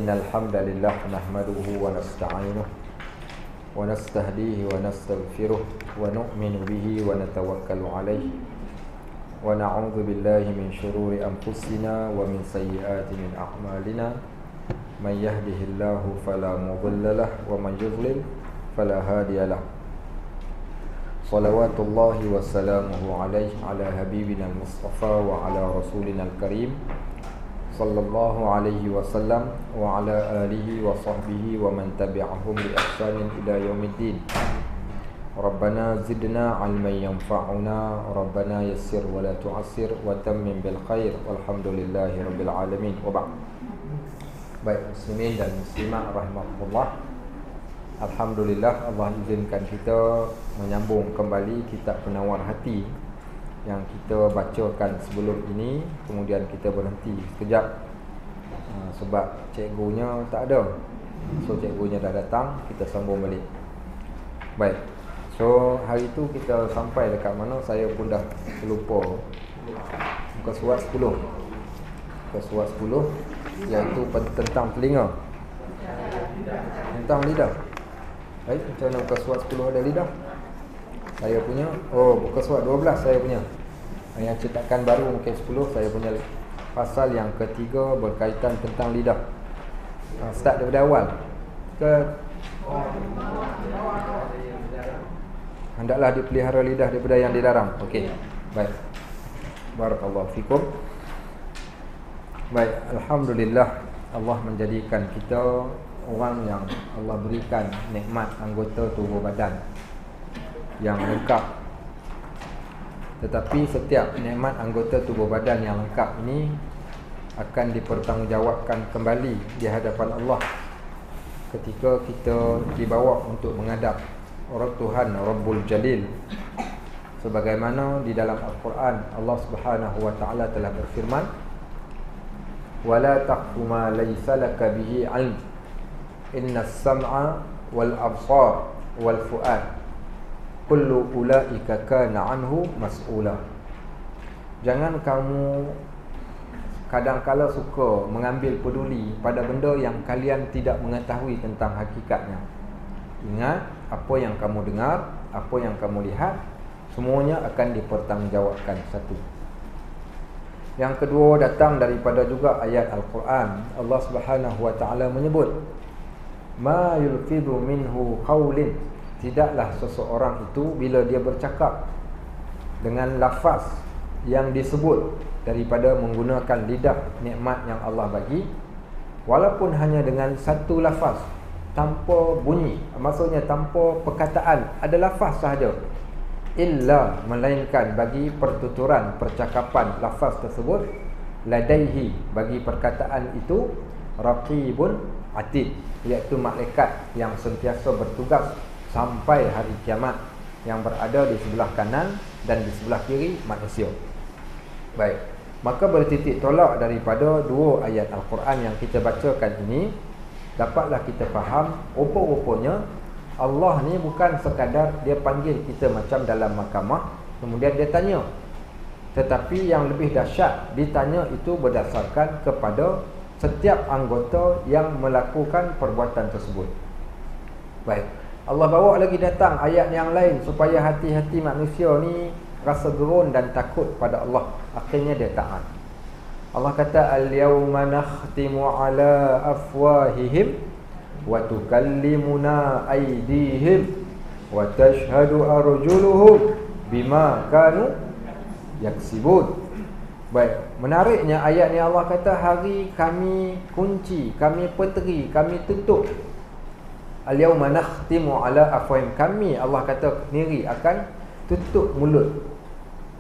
الحمد لله نحمده ونستعينه ونستهديه ونستغفره ونؤمن به ونتوكل عليه ونعوذ بالله من شرور أنفسنا ومن سيئات من أعمالنا من يهده الله فلا مضل له ومن يضلل فلا هادي له صلوات الله وسلامه عليه على حبيبنا المصطفى وعلى رسولنا الكريم صلى الله عليه وسلم وعلى آله وصحبه ومن تبعهم بإحسان إلى يوم الدين. ربنا زدنا علما ينفعنا ربنا يسر ولا تعسر وتمم بالخير والحمد لله رب العالمين. وبعد. Baik muslimin dan muslimat rahimahumullah, alhamdulillah Allah izinkan kita menyambung kembali kitab Penawar Hati yang kita bacakan sebelum ini, kemudian kita berhenti sekejap sebab cikgunya tak ada. So cikgunya dah datang, kita sambung balik. Baik. So hari tu kita sampai dekat mana saya pun dah lupa. Muka surat 10. Muka surat 10 iaitu tentang telinga, tentang lidah. Baik, macam mana muka surat 10 ada lidah? Saya punya, muka surat 12 saya punya. Yang cetakan baru mungkin 10, saya punya pasal yang ketiga berkaitan tentang lidah. Start daripada awal ke hendaklah dipelihara lidah daripada yang dilarang. Okey. Baik. Barakallahu fikum. Baik, alhamdulillah Allah menjadikan kita orang yang Allah berikan nikmat anggota tubuh badan yang lengkap. Tetapi setiap nikmat anggota tubuh badan yang lengkap ini akan dipertanggungjawabkan kembali di hadapan Allah ketika kita dibawa untuk menghadap orang Tuhan Rabbul Jalil. Sebagaimana di dalam Al-Quran Allah Subhanahu wa taala telah berfirman, وَلَا تَقْفُ مَا لَيْسَ لَكَ بِهِ عِلْمٌ إِنَّ السَّمْعَ وَالْأَبْصَارَ وَالْفُؤَادَ كُلُّ أُولَئِكَ كَانَ عَنْهُ مَسْئُولًا. Jangan kamu kadang-kala suka mengambil peduli pada benda yang kalian tidak mengetahui tentang hakikatnya. Ingat, apa yang kamu dengar, apa yang kamu lihat, semuanya akan dipertanggungjawabkan satu. Yang kedua datang daripada juga ayat Al-Quran. Allah Subhanahu wa taala menyebut, ma yulfidu minhu qaulin, tidaklah seseorang itu bila dia bercakap dengan lafaz yang disebut daripada menggunakan lidah nikmat yang Allah bagi, walaupun hanya dengan satu lafaz, tanpa bunyi, maksudnya tanpa perkataan, ada lafaz sahaja, illa melainkan bagi pertuturan percakapan lafaz tersebut, ladaihi bagi perkataan itu, raqibun atid, iaitu malaikat yang sentiasa bertugas sampai hari kiamat, yang berada di sebelah kanan dan di sebelah kiri manusia. Baik, maka bertitik tolak daripada dua ayat Al-Quran yang kita bacakan ini, dapatlah kita faham rupa-rupanya Allah ni bukan sekadar dia panggil kita macam dalam mahkamah kemudian dia tanya, tetapi yang lebih dahsyat, ditanya itu berdasarkan kepada setiap anggota yang melakukan perbuatan tersebut. Baik, Allah bawa lagi datang ayat yang lain supaya hati-hati manusia ni rasa gerun dan takut pada Allah. Akhirnya dia taat. Allah kata, al-yawma nakhtimu ala afwahihim wa tukallimuna aydihim wa tashhadu arjuluhum bima kanu yaksibun. Baik, menariknya ayat ni Allah kata, hari kami kunci, kami peteri, kami tutup. Al-yawma nakhtimu ala afwahihim, kami Allah kata sendiri akan tutup mulut.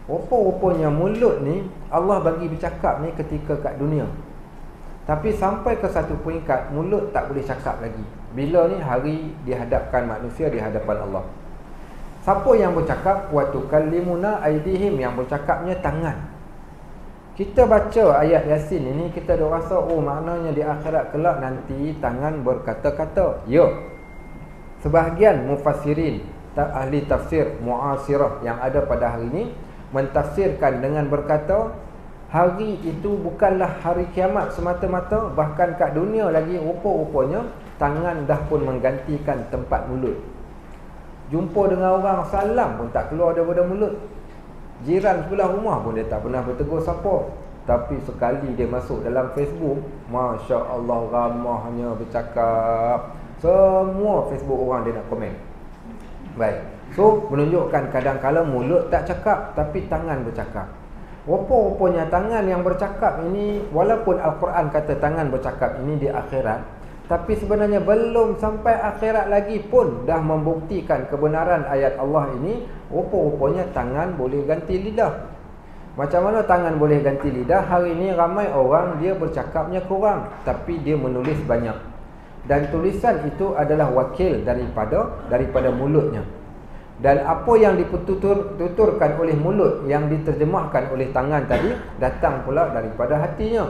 Rupa-rupanya mulut ni Allah bagi bercakap ni ketika kat dunia, tapi sampai ke satu peringkat mulut tak boleh cakap lagi. Bila ni hari dihadapkan manusia di hadapan Allah, siapa yang bercakap? Wa tukallimuna aydihim, yang bercakapnya tangan. Kita baca ayat Yasin ini, kita dah rasa maknanya di akhirat kelak nanti tangan berkata-kata. Ya, sebahagian mufassirin, ahli tafsir muasirah yang ada pada hari ini mentafsirkan dengan berkata Hari itu bukanlah hari kiamat semata-mata, bahkan kat dunia lagi rupa-rupanya tangan dah pun menggantikan tempat mulut. Jumpa dengan orang, salam pun tak keluar daripada mulut. Jiran sebelah rumah pun dia tak pernah bertegur siapa. Tapi sekali dia masuk dalam Facebook, Masya Allah, ramahnya bercakap. Semua Facebook orang dia nak komen. Baik. So menunjukkan kadang-kala mulut tak cakap, tapi tangan bercakap. Rupa-rupanya tangan yang bercakap ini, walaupun Al-Quran kata tangan bercakap ini di akhirat, tapi sebenarnya belum sampai akhirat lagi pun dah membuktikan kebenaran ayat Allah ini. Rupa-rupanya tangan boleh ganti lidah. Macam mana tangan boleh ganti lidah? Hari ini ramai orang dia bercakapnya kurang, tapi dia menulis banyak. Dan tulisan itu adalah wakil daripada mulutnya. Dan apa yang dituturkan oleh mulut, yang diterjemahkan oleh tangan tadi, datang pula daripada hatinya.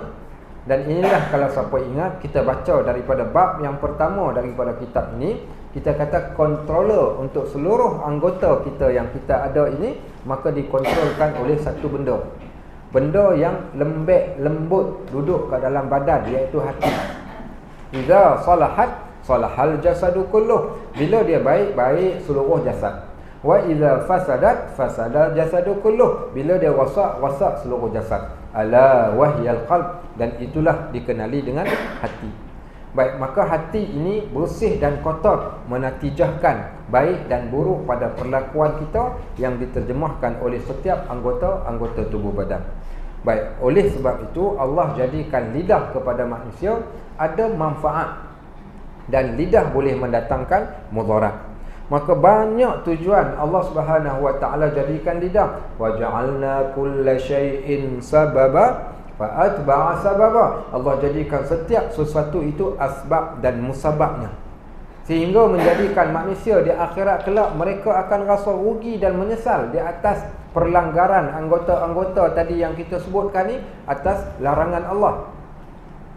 Dan inilah, kalau siapa ingat, kita baca daripada bab yang pertama daripada kitab ini, kita kata controller untuk seluruh anggota kita yang kita ada ini, maka dikontrolkan oleh satu benda. Benda yang lembut duduk kat dalam badan, iaitu hati. Idza salahat salahal jasadu kulluh. Bila dia baik, baik seluruh jasad. Wa idza fasadat fasada jasadu kulluh. Bila dia rosak, rosak seluruh jasad. Ala wahyal qalb. Dan itulah dikenali dengan hati. Baik, maka hati ini bersih dan kotor, menatijahkan baik dan buruk pada perlakuan kita yang diterjemahkan oleh setiap anggota tubuh badan. Baik, oleh sebab itu Allah jadikan lidah kepada manusia ada manfaat, dan lidah boleh mendatangkan mudarat. Maka banyak tujuan Allah Subhanahu wa taala jadikan lidah. Wa ja'alna kulla syai'in sababa fa'atba'a sababa. Allah jadikan setiap sesuatu itu asbab dan musababnya, sehingga menjadikan manusia di akhirat kelak mereka akan rasa rugi dan menyesal di atas perlanggaran anggota-anggota tadi yang kita sebutkan ni, atas larangan Allah.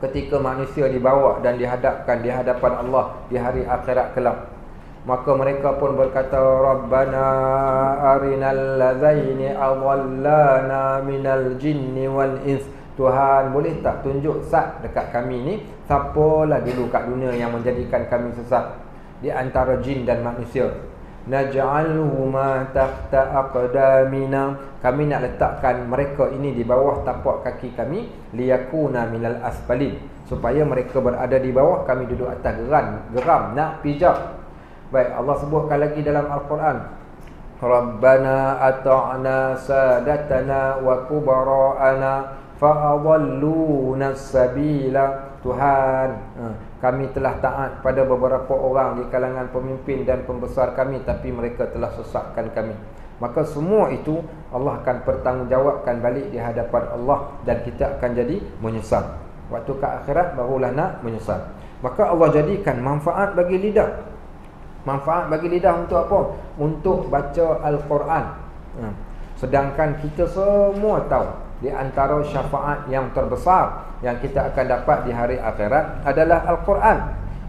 Ketika manusia dibawa dan dihadapkan di hadapan Allah di hari akhirat kelak, maka mereka pun berkata, Rabbana arinal ladzaini adallana minal jinni wal ins. Tuhan, boleh tak tunjuk sat dekat kami ni, siapalah dulu kat dunia yang menjadikan kami sesat di antara jin dan manusia. Naj'alhuma tahta aqdamina. Kami nak letakkan mereka ini di bawah tapak kaki kami, liyakuna minal asfalin, supaya mereka berada di bawah, kami duduk atas geram nak pijak. Baik, Allah sebutkan lagi dalam Al-Quran, Rabbana ata'na sadatana wa kubara'ana fa'adalluna sabila. Tuhan, kami telah taat pada beberapa orang di kalangan pemimpin dan pembesar kami, tapi mereka telah sesatkan kami. Maka semua itu Allah akan pertanggungjawabkan balik di hadapan Allah, dan kita akan jadi menyesal. Waktu ke akhirat barulah nak menyesal. Maka Allah jadikan manfaat bagi lidah. Manfaat bagi lidah untuk apa? Untuk baca Al-Quran. Sedangkan kita semua tahu, di antara syafaat yang terbesar yang kita akan dapat di hari akhirat adalah Al-Quran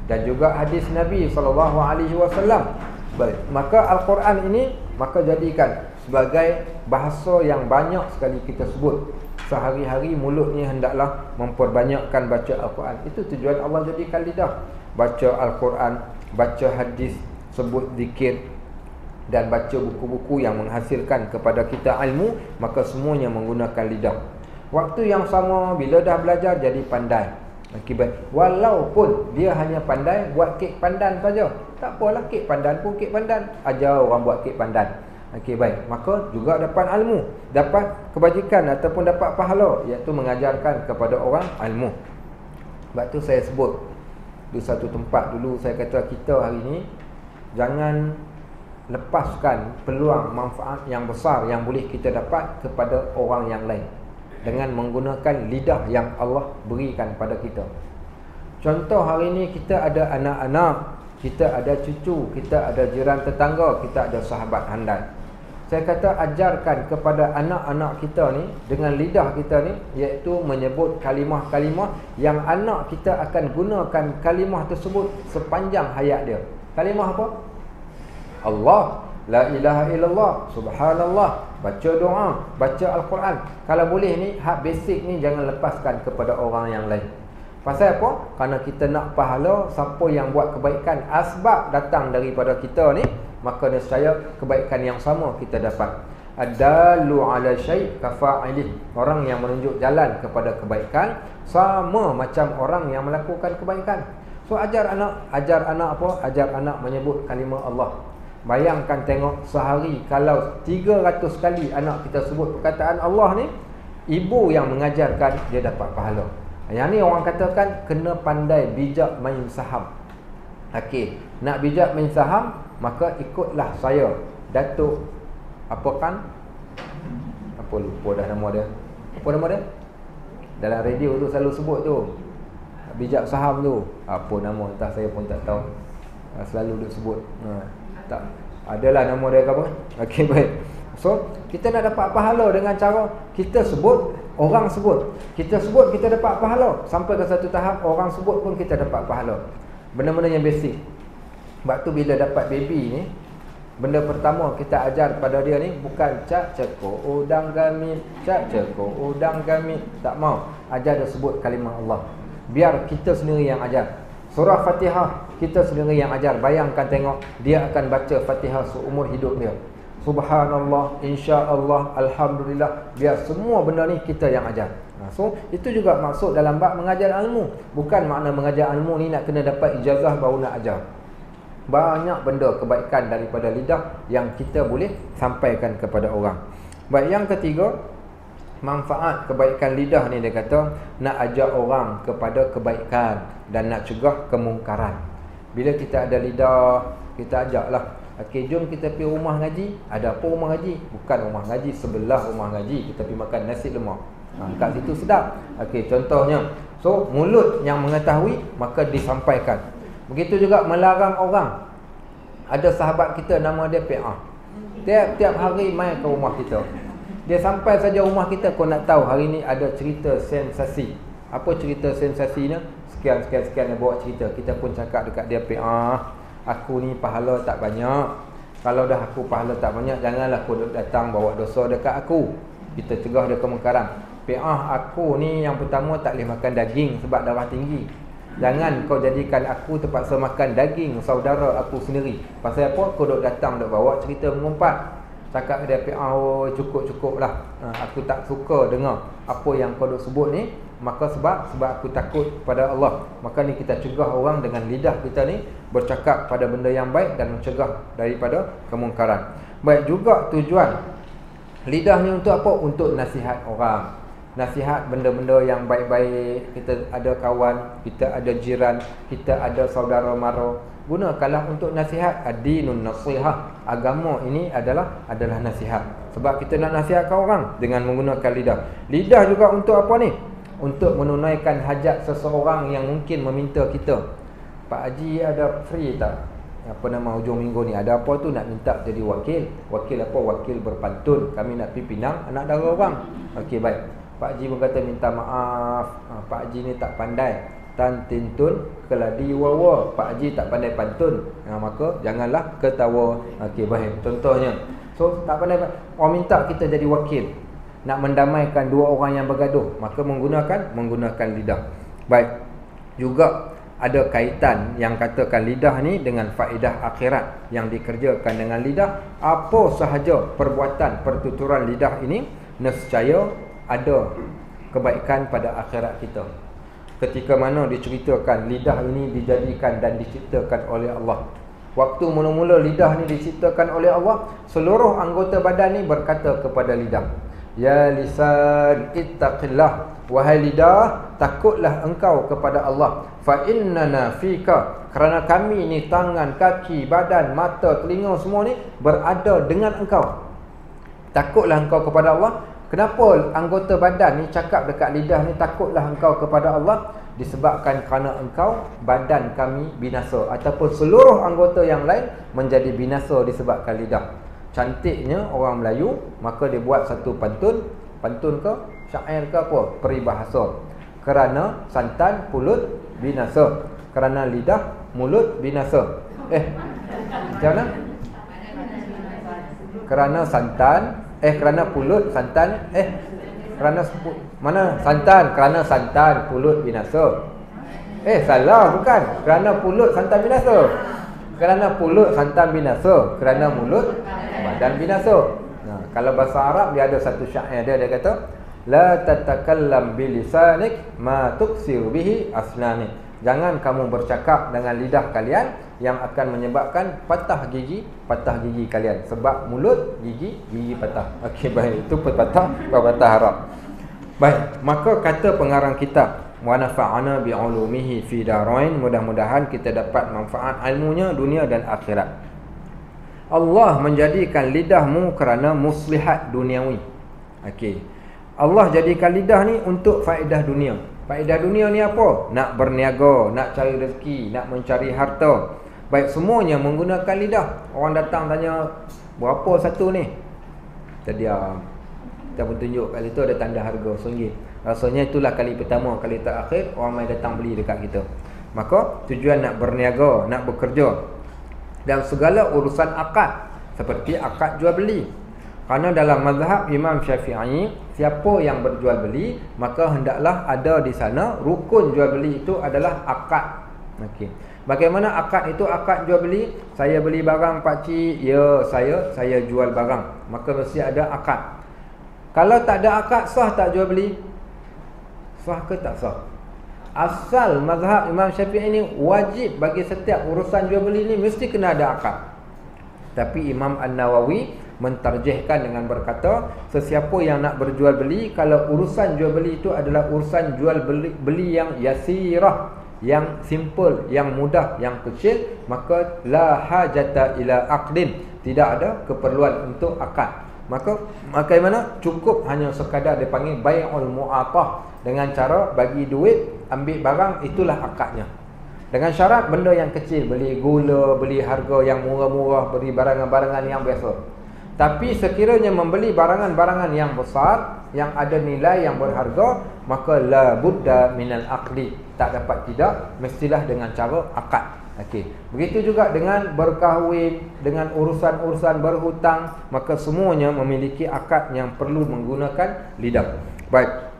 dan juga hadis Nabi SAW. Baik, maka Al-Quran ini maka jadikan sebagai bahasa yang banyak sekali kita sebut. Sehari-hari mulut ni hendaklah memperbanyakkan baca Al-Quran. Itu tujuan Allah jadikan lidah. Baca Al-Quran, baca hadis, sebut zikir, dan baca buku-buku yang menghasilkan kepada kita ilmu, maka semuanya menggunakan lidah. Waktu yang sama, bila dah belajar jadi pandai. Akibat walaupun dia hanya pandai buat kek pandan saja, tak apalah, kek pandan pun kek pandan, ajar orang buat kek pandan. Okey, baik, maka juga dapat ilmu, dapat kebajikan ataupun dapat pahala, iaitu mengajarkan kepada orang ilmu. Sebab tu saya sebut di satu tempat dulu, saya kata kita hari ni jangan lepaskan peluang manfaat yang besar yang boleh kita dapat kepada orang yang lain dengan menggunakan lidah yang Allah berikan pada kita. Contoh, hari ini kita ada anak-anak, kita ada cucu, kita ada jiran tetangga, kita ada sahabat handai. Saya kata ajarkan kepada anak-anak kita ni dengan lidah kita ni, iaitu menyebut kalimah-kalimah yang anak kita akan gunakan kalimah tersebut sepanjang hayat dia. Kalimah apa? Allah. la ilaha illallah, subhanallah, baca doa, baca Al-Quran. Kalau boleh ni, hak basic ni jangan lepaskan kepada orang yang lain. Pasal apa? Kerana kita nak pahala, siapa yang buat kebaikan, asbab datang daripada kita ni, maka nescaya kebaikan yang sama kita dapat. Ad-dallu ala syai' kafa'ilih. Orang yang menunjuk jalan kepada kebaikan sama macam orang yang melakukan kebaikan. So ajar anak apa? Ajar anak menyebut kalimah Allah. Bayangkan tengok sehari kalau 300 kali anak kita sebut perkataan Allah ni, ibu yang mengajarkan dia dapat pahala. Yang ni orang katakan kena pandai bijak main saham. Okey, nak bijak main saham, maka ikutlah saya, Datuk apa kan? Apa lupa dah nama dia. Apa nama dia? Dalam radio tu selalu sebut tu. Bijak saham tu. Apa nama entah saya pun tak tahu. Selalu duk sebut. Tak. Adalah nama dia ke apa? Okey, baik. So, kita nak dapat pahala dengan cara kita sebut, orang sebut. Kita sebut, kita dapat pahala. Sampai ke satu tahap, orang sebut pun kita dapat pahala. Benda-benda yang basic. Sebab tu bila dapat baby ni, benda pertama kita ajar pada dia ni bukan cak cekok udang gamit, cak cekok udang gamit. Tak mau. Ajar dia sebut kalimah Allah. Biar kita sendiri yang ajar. Surah Fatihah kita sendiri yang ajar. Bayangkan tengok, dia akan baca Fatihah seumur hidup dia. Subhanallah, insya-Allah, alhamdulillah. Biar semua benda ni kita yang ajar. So, itu juga maksud dalam bab mengajar ilmu. Bukan makna mengajar ilmu ni nak kena dapat ijazah baru nak ajar. Banyak benda kebaikan daripada lidah yang kita boleh sampaikan kepada orang. Baik, yang ketiga, manfaat kebaikan lidah ni dia kata nak ajak orang kepada kebaikan dan nak cegah kemungkaran. Bila kita ada lidah, kita ajaklah. Okey, jom kita pergi rumah ngaji. Ada apa rumah ngaji? Bukan rumah ngaji sebelah rumah ngaji, kita pergi makan nasi lemak. Kat situ sedap. Okey, contohnya. So, mulut yang mengetahui maka disampaikan. Begitu juga melarang orang. Ada sahabat kita nama dia PA. Tiap-tiap hari main ke rumah kita. Dia sampai saja rumah kita, kau nak tahu hari ni ada cerita sensasi. Apa cerita sensasinya? Sekian dia bawa cerita. Kita pun cakap dekat dia, PA, aku ni pahala tak banyak. Kalau dah aku pahala tak banyak, janganlah kau datang bawa dosa dekat aku. Kita cegah dia kemungkaran. PA, aku ni yang pertama tak boleh makan daging sebab darah tinggi. Jangan kau jadikan aku terpaksa makan daging saudara aku sendiri. Pasal apa? Kau duk datang duk bawa cerita mengumpat. Cakap dia, oh cukup lah. Aku tak suka dengar apa yang kau duk sebut ni. Maka sebab aku takut pada Allah. Maka ni kita cegah orang dengan lidah kita ni bercakap pada benda yang baik dan mencegah daripada kemungkaran. Baik, juga tujuan lidah ni untuk apa? Untuk nasihat orang. Nasihat benda-benda yang baik-baik. Kita ada kawan, kita ada jiran, kita ada saudara mara. Gunakanlah untuk nasihat. Ad-dinun nasihah. Agama ini adalah nasihat. Sebab kita nak nasihatkan orang dengan menggunakan lidah. Lidah juga untuk apa ni? Untuk menunaikan hajat seseorang yang mungkin meminta kita. Pak Haji ada free tak? Apa nama hujung minggu ni? Ada apa tu nak minta jadi wakil? Wakil apa? Wakil berpantun. Kami nak pergi Pinang, anak dara orang. Okey, baik. Pak Haji pun kata minta maaf. Pak Haji ni tak pandai tan tintun keladi wawa. Pak Haji tak pandai pantun. Maka janganlah ketawa. Okey, baik. Contohnya, so tak pandai, orang minta kita jadi wakil, nak mendamaikan dua orang yang bergaduh, maka menggunakan lidah. Baik. Juga ada kaitan yang katakan lidah ni dengan faedah akhirat yang dikerjakan dengan lidah. Apa sahaja perbuatan pertuturan lidah ini, nescaya ada kebaikan pada akhirat kita. Ketika mana diceritakan lidah ini dijadikan dan diciptakan oleh Allah. Waktu mula-mula lidah ni diciptakan oleh Allah, seluruh anggota badan ni berkata kepada lidah, ya lisan ittaqillah, wahai lidah, takutlah engkau kepada Allah. Fa innana fika, kerana kami ni tangan, kaki, badan, mata, telinga semua ni berada dengan engkau. Takutlah engkau kepada Allah. Kenapa anggota badan ni cakap dekat lidah ni takutlah engkau kepada Allah? Disebabkan kerana engkau, badan kami binasa, ataupun seluruh anggota yang lain menjadi binasa disebabkan lidah. Cantiknya orang Melayu, maka dia buat satu pantun ke syair ke apa, peribahasa. Kerana santan pulut binasa, kerana lidah mulut binasa. Macam mana? kerana santan, kerana pulut santan, mana santan, kerana santan pulut binasa. Salah, bukan. Kerana pulut santan binasa. Kerana pulut santan binasa, kerana mulut badan binasa. Kalau bahasa Arab dia ada satu syair dia kata la tatakallam bilisanik ma tuksiru bihi asnanik. Jangan kamu bercakap dengan lidah kalian yang akan menyebabkan patah gigi kalian. Sebab mulut gigi patah. Okey, baik, itu pepatah Arab. Baik, maka kata pengarang kitab wa nafa'ana bi'ulumihi fi darain, mudah-mudahan kita dapat manfaat ilmunya dunia dan akhirat. Allah menjadikan lidahmu kerana muslihat duniawi. Okey. Allah jadikan lidah ni untuk faedah dunia. Faedah dunia ni apa? Nak berniaga, nak cari rezeki, nak mencari harta. Baik, semuanya menggunakan lidah. Orang datang tanya, berapa satu ni? Kita diam. Kita pun tunjuk kat situ ada tanda harga RM1. Rasanya itulah kali pertama, kali terakhir orang mai datang beli dekat kita. Maka tujuan nak berniaga, nak bekerja dan segala urusan akad, seperti akad jual beli. Kerana dalam mazhab Imam Syafi'i, siapa yang berjual beli, maka hendaklah ada di sana rukun jual beli itu adalah akad. Okey. Bagaimana akad itu? Akad jual beli, saya beli barang pak cik, ya saya jual barang. Maka mesti ada akad. Kalau tak ada akad, sah tak jual beli? Sah ke tak sah? Asal mazhab Imam Syafi'i ini wajib bagi setiap urusan jual beli ni mesti kena ada akad. Tapi Imam An-Nawawi mentarjihkan dengan berkata, sesiapa yang nak berjual beli, kalau urusan jual beli itu adalah urusan jual beli yang yasirah, yang simple, yang mudah, yang kecil, maka la hajata ila aqdin, tidak ada keperluan untuk akad. Maka bagaimana? Cukup hanya sekadar dipanggil bai'ul mu'atah, dengan cara bagi duit, ambil barang, itulah akadnya. Dengan syarat benda yang kecil, beli gula, beli harga yang murah-murah, beli barangan-barangan yang biasa. Tapi sekiranya membeli barangan-barangan yang besar, yang ada nilai yang berharga, maka la budda minal aqdi, tak dapat tidak, mestilah dengan cara akad. Okey. Begitu juga dengan berkahwin, dengan urusan-urusan berhutang, maka semuanya memiliki akad yang perlu menggunakan lidah. Baik.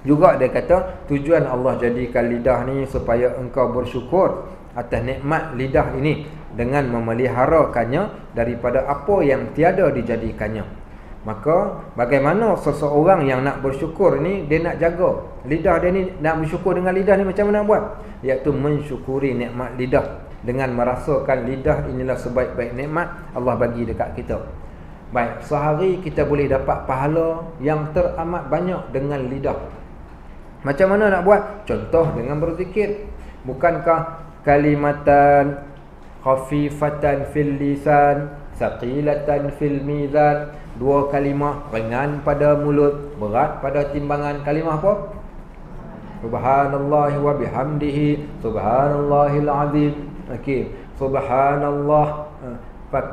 Juga dia kata tujuan Allah jadikan lidah ni supaya engkau bersyukur atas nikmat lidah ini dengan memeliharakannya daripada apa yang tiada dijadikannya. Maka bagaimana seseorang yang nak bersyukur ni, dia nak jaga lidah dia ni, nak bersyukur dengan lidah ni macam mana buat? Iaitu mensyukuri nikmat lidah dengan merasakan lidah inilah sebaik-baik nikmat Allah bagi dekat kita. Baik, sehari kita boleh dapat pahala yang teramat banyak dengan lidah. Macam mana nak buat? Contoh dengan berzikir. Bukankah kalimatan khafifatan fil lisan, saqilatan fil mizan, dua kalimah ringan pada mulut, berat pada timbangan. Kalimah apa? Subhanallah wa bihamdihi, subhanallahil azim. Okey, subhanallah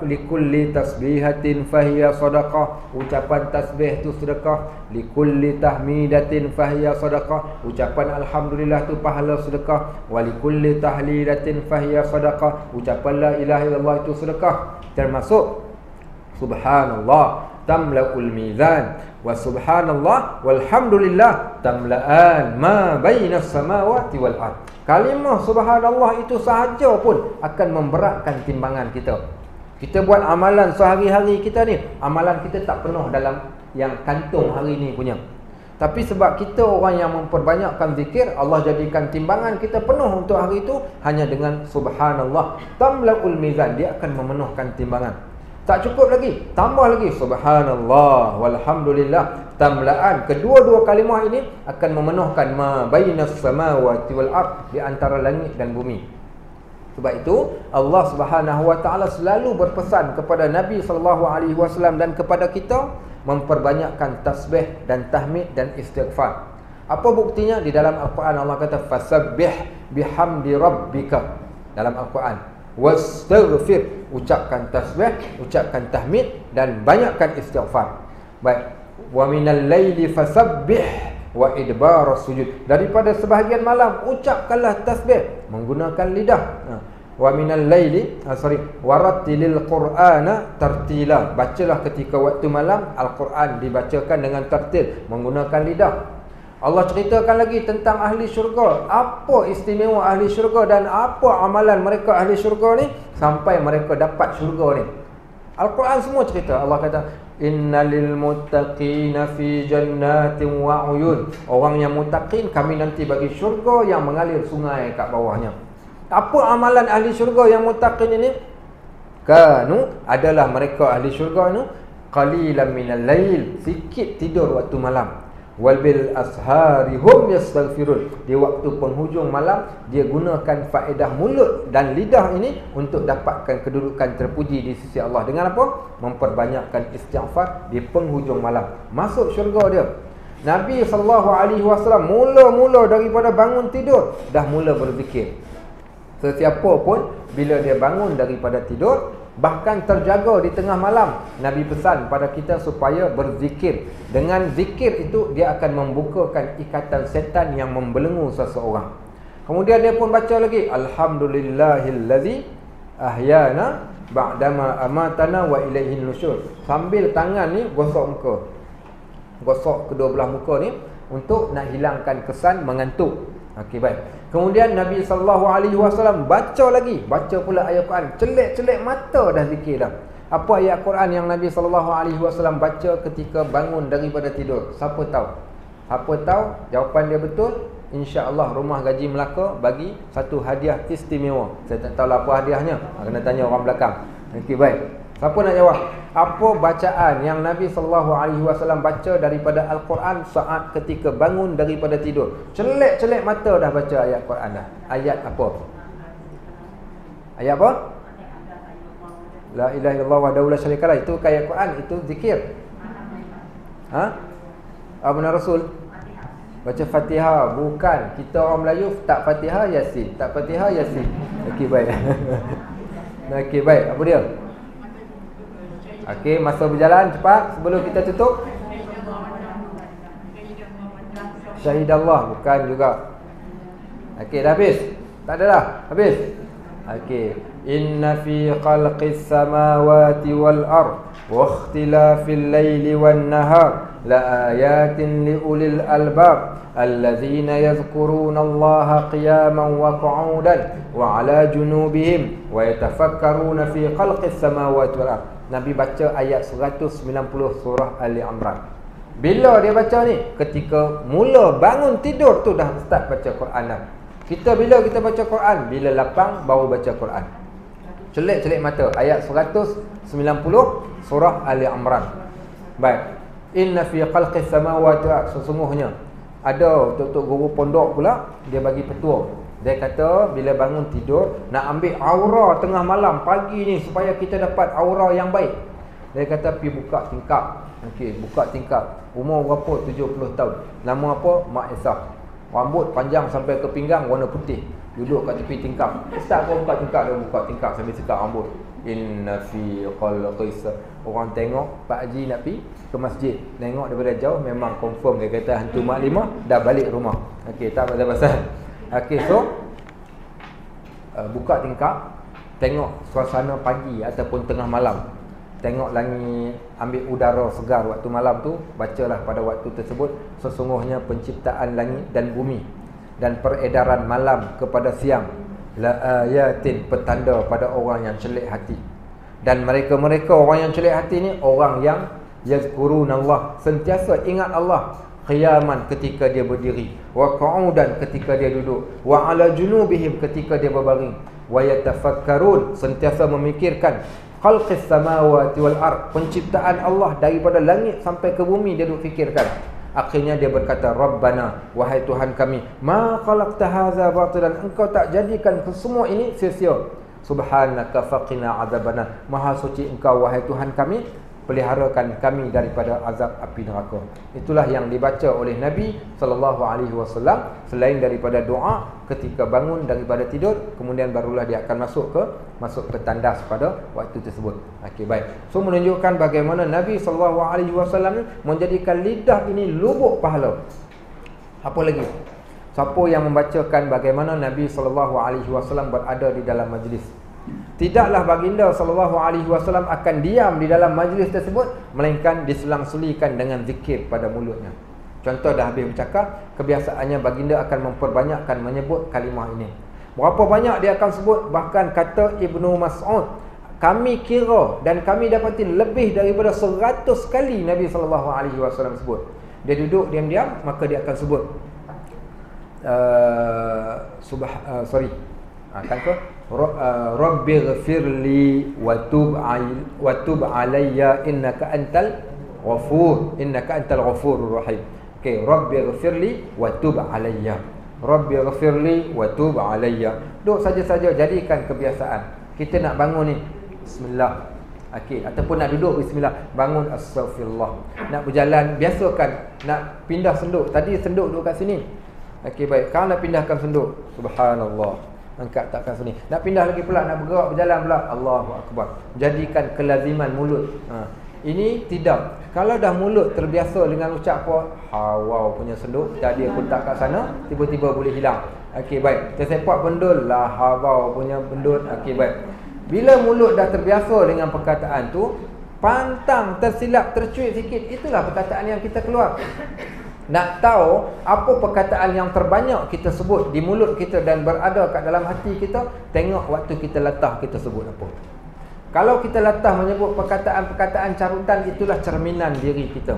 likulli tasbihatin fahiya sadaqah, ucapan tasbih tu sedekah. Likulli tahmidatin fahiya sadaqah, ucapan alhamdulillah tu pahala sedekah. Wa likulli tahlilatin fahiya sadaqah, ucapan la ilaha illallah itu sedekah. Termasuk subhanallah tamla'ul mizan, wa subhanallah walhamdulillah tamla'an ma bainas samawati wal ard. Kalimah subhanallah itu sahaja pun akan memberatkan timbangan kita. Kita buat amalan sehari-hari kita ni, amalan kita tak penuh dalam yang kantung hari ni punya. Tapi sebab kita orang yang memperbanyakkan zikir, Allah jadikan timbangan kita penuh untuk hari itu hanya dengan subhanallah tamla'ul mizan, dia akan memenuhkan timbangan. Tak cukup lagi, tambah lagi subhanallah walhamdulillah tamla'an. Kedua-dua kalimah ini akan memenuhkan ma bainas samawati wal ard, di antara langit dan bumi. Sebab itu Allah Subhanahu wa taala selalu berpesan kepada Nabi sallallahu alaihi wasallam dan kepada kita memperbanyakkan tasbih dan tahmid dan istighfar. Apa buktinya? Di dalam Al-Quran Allah kata fasabbih bihamdi rabbika. Dalam Al-Quran, wastaghfir, ucapkan tasbih, ucapkan tahmid dan banyakkan istighfar. Baik, wa minal laili fasabbih wa idbar sujud. Daripada sebahagian malam ucapkanlah tasbih menggunakan lidah. wa minal laili warattilil qur'ana tartila. Bacalah ketika waktu malam Al-Quran dibacakan dengan tartil, menggunakan lidah. Allah ceritakan lagi tentang ahli syurga, apa istimewa ahli syurga dan apa amalan mereka ahli syurga ni sampai mereka dapat syurga ni. Al-Quran semua cerita. Allah kata innalil muttaqina fi jannatin wa uyun. Orang yang muttaqin kami nanti bagi syurga yang mengalir sungai kat bawahnya. Apa amalan ahli syurga yang muttaqin ini? Kanu, adalah mereka ahli syurga ini qalilan minal lail, sikit tidur waktu malam. Wal bil ashari hum yastaghfirun. Di waktu penghujung malam dia gunakan faedah mulut dan lidah ini untuk dapatkan kedudukan terpuji di sisi Allah. Dengan apa? Memperbanyakkan istighfar di penghujung malam. Masuk syurga dia. Nabi SAW mula-mula daripada bangun tidur dah mula berzikir. Sesiapa pun bila dia bangun daripada tidur, bahkan terjaga di tengah malam, Nabi pesan pada kita supaya berzikir. Dengan zikir itu dia akan membukakan ikatan setan yang membelenggu seseorang. Kemudian dia pun baca lagi alhamdulillahillazi ahyana ba'dama amatana wa ilaihin nusyur. Sambil tangan ni gosok muka, gosok kedua belah muka ni untuk nak hilangkan kesan mengantuk. Okey, baik. Kemudian Nabi SAW baca lagi, baca pula ayat Quran, celik-celik mata dah zikir dah. Apa ayat Quran yang Nabi SAW baca ketika bangun daripada tidur? Siapa tahu? Siapa tahu? Jawapan dia betul, insya-Allah Rumah Gaji Melaka bagi satu hadiah istimewa. Saya tak tahu apa hadiahnya, kena tanya orang belakang. Okey, baik. Siapa nak jawab? Apa bacaan yang Nabi SAW baca daripada Al-Quran saat ketika bangun daripada tidur? Celik-celik mata dah baca ayat Quran dah. Ayat apa? Ayat apa? La ilaha illallah wahdahu la syarika lah. Itu ayat Quran, itu zikir. Abuna Rasul baca Fatihah. Bukan. Kita orang Melayu tak Fatihah Yasin, tak Fatihah Yasin. Okey, baik. Okey, baik. Apa dia? Okey, masa berjalan cepat sebelum kita tutup. Syahidallah, bukan juga. Okey, dah habis? Tak ada dah? Habis? Okey. Inna fi khalqis samawati wal ard wa ikhtilafil laili wan nahar la ayatin li ulil albab allazina yadhkuruna Allaha qiyaman wa qu'udan wa ala junubihim wa yatafakkaruna fi khalqis samawati wal ard. Nabi baca ayat 190 surah Ali Imran. Bila dia baca ni? Ketika mula bangun tidur tu dah start baca Quran dah. Kita bila kita baca Quran? Bila lapang baru baca Quran. Celik-celik mata. Ayat 190 surah Ali Imran. Baik. Inna fi khalqis samawati wal ard. Sesungguhnya ada tok-tok guru pondok pula, dia bagi petua. Dia kata bila bangun tidur nak ambil aura tengah malam pagi ni supaya kita dapat aura yang baik. Dia kata pergi buka tingkap. Okey, buka tingkap. Umur berapa? 70 tahun. Nama apa? Mak Esah. Rambut panjang sampai ke pinggang, warna putih. Duduk kat tepi tingkap. Ustaz kau buka tingkap, dia buka tingkap sambil sikat rambut. Inna fi khalqis. Orang tengok Pak Haji nak pergi ke masjid, tengok daripada jauh memang confirm dia kata hantu mak limah dah balik rumah. Okey, tak pasal-pasal. Okey, so buka tingkap, tengok suasana pagi ataupun tengah malam, tengok langit, ambil udara segar waktu malam tu. Bacalah pada waktu tersebut, sesungguhnya penciptaan langit dan bumi dan peredaran malam kepada siang la ayatin, petanda pada orang yang celik hati. Dan mereka-mereka orang yang celik hati ni orang yang yazkurunallah, sentiasa ingat Allah, qiyaman ketika dia berdiri, wa qu'udan ketika dia duduk, wa ala junubihim ketika dia berbaring, wa yatafakkarun, sentiasa memikirkan khalqis samawati wal ard, penciptaan Allah daripada langit sampai ke bumi dia duk fikirkan. Akhirnya dia berkata, Rabbana, wahai Tuhan kami, ma khalaqta hadza batilan, engkau tak jadikan semua ini sia-sia. Subhanaka faqina azabana, maha suci engkau wahai Tuhan kami, peliharakan kami daripada azab api neraka. Itulah yang dibaca oleh Nabi SAW selain daripada doa ketika bangun daripada tidur, kemudian barulah dia akan masuk ke tandas pada waktu tersebut. Okey, baik. So menunjukkan bagaimana Nabi SAW menjadikan lidah ini lubuk pahala. Apa lagi? Siapa yang membacakan bagaimana Nabi SAW berada di dalam majlis. Tidaklah baginda SAW akan diam di dalam majlis tersebut, melainkan diselang-selikan dengan zikir pada mulutnya. Contoh dah habis bercakap, kebiasaannya baginda akan memperbanyakkan menyebut kalimah ini. Berapa banyak dia akan sebut, bahkan kata Ibnu Mas'ud, kami kira dan kami dapati lebih daripada 100 kali Nabi SAW sebut. Dia duduk diam-diam, maka dia akan sebut Rabbighfirli wa tub alayya innaka antal ghafurur rahim. Okey, Rabbighfirli wa tub alayya. Rabbighfirli wa tub alayya. Duduk saja-saja, jadikan kebiasaan. Kita nak bangun ni, bismillah. Okey, ataupun nak duduk, bismillah. Bangun, astaghfirullah. Nak berjalan, biasakan. Nak pindah senduk, tadi senduk duduk kat sini. Okey, baik. Kalau nak pindahkan senduk, subhanallah, angkat takkan sini. Nak pindah lagi pula, nak bergerak berjalan pula, Allahu akbar. Jadikan kelaziman mulut. Ini tidak. Kalau dah mulut terbiasa dengan ucap apa, wow punya senduk, jadi aku tak kat sana, tiba-tiba boleh hilang. Okey, baik. Tersepak bendul, lah hawau punya bendul. Okey, baik. Bila mulut dah terbiasa dengan perkataan tu, pantang, tersilap, tercuit sikit, itulah perkataan yang kita keluar. Nak tahu apa perkataan yang terbanyak kita sebut di mulut kita dan berada kat dalam hati kita, tengok waktu kita latah kita sebut apa. Kalau kita latah menyebut perkataan-perkataan carutan, itulah cerminan diri kita.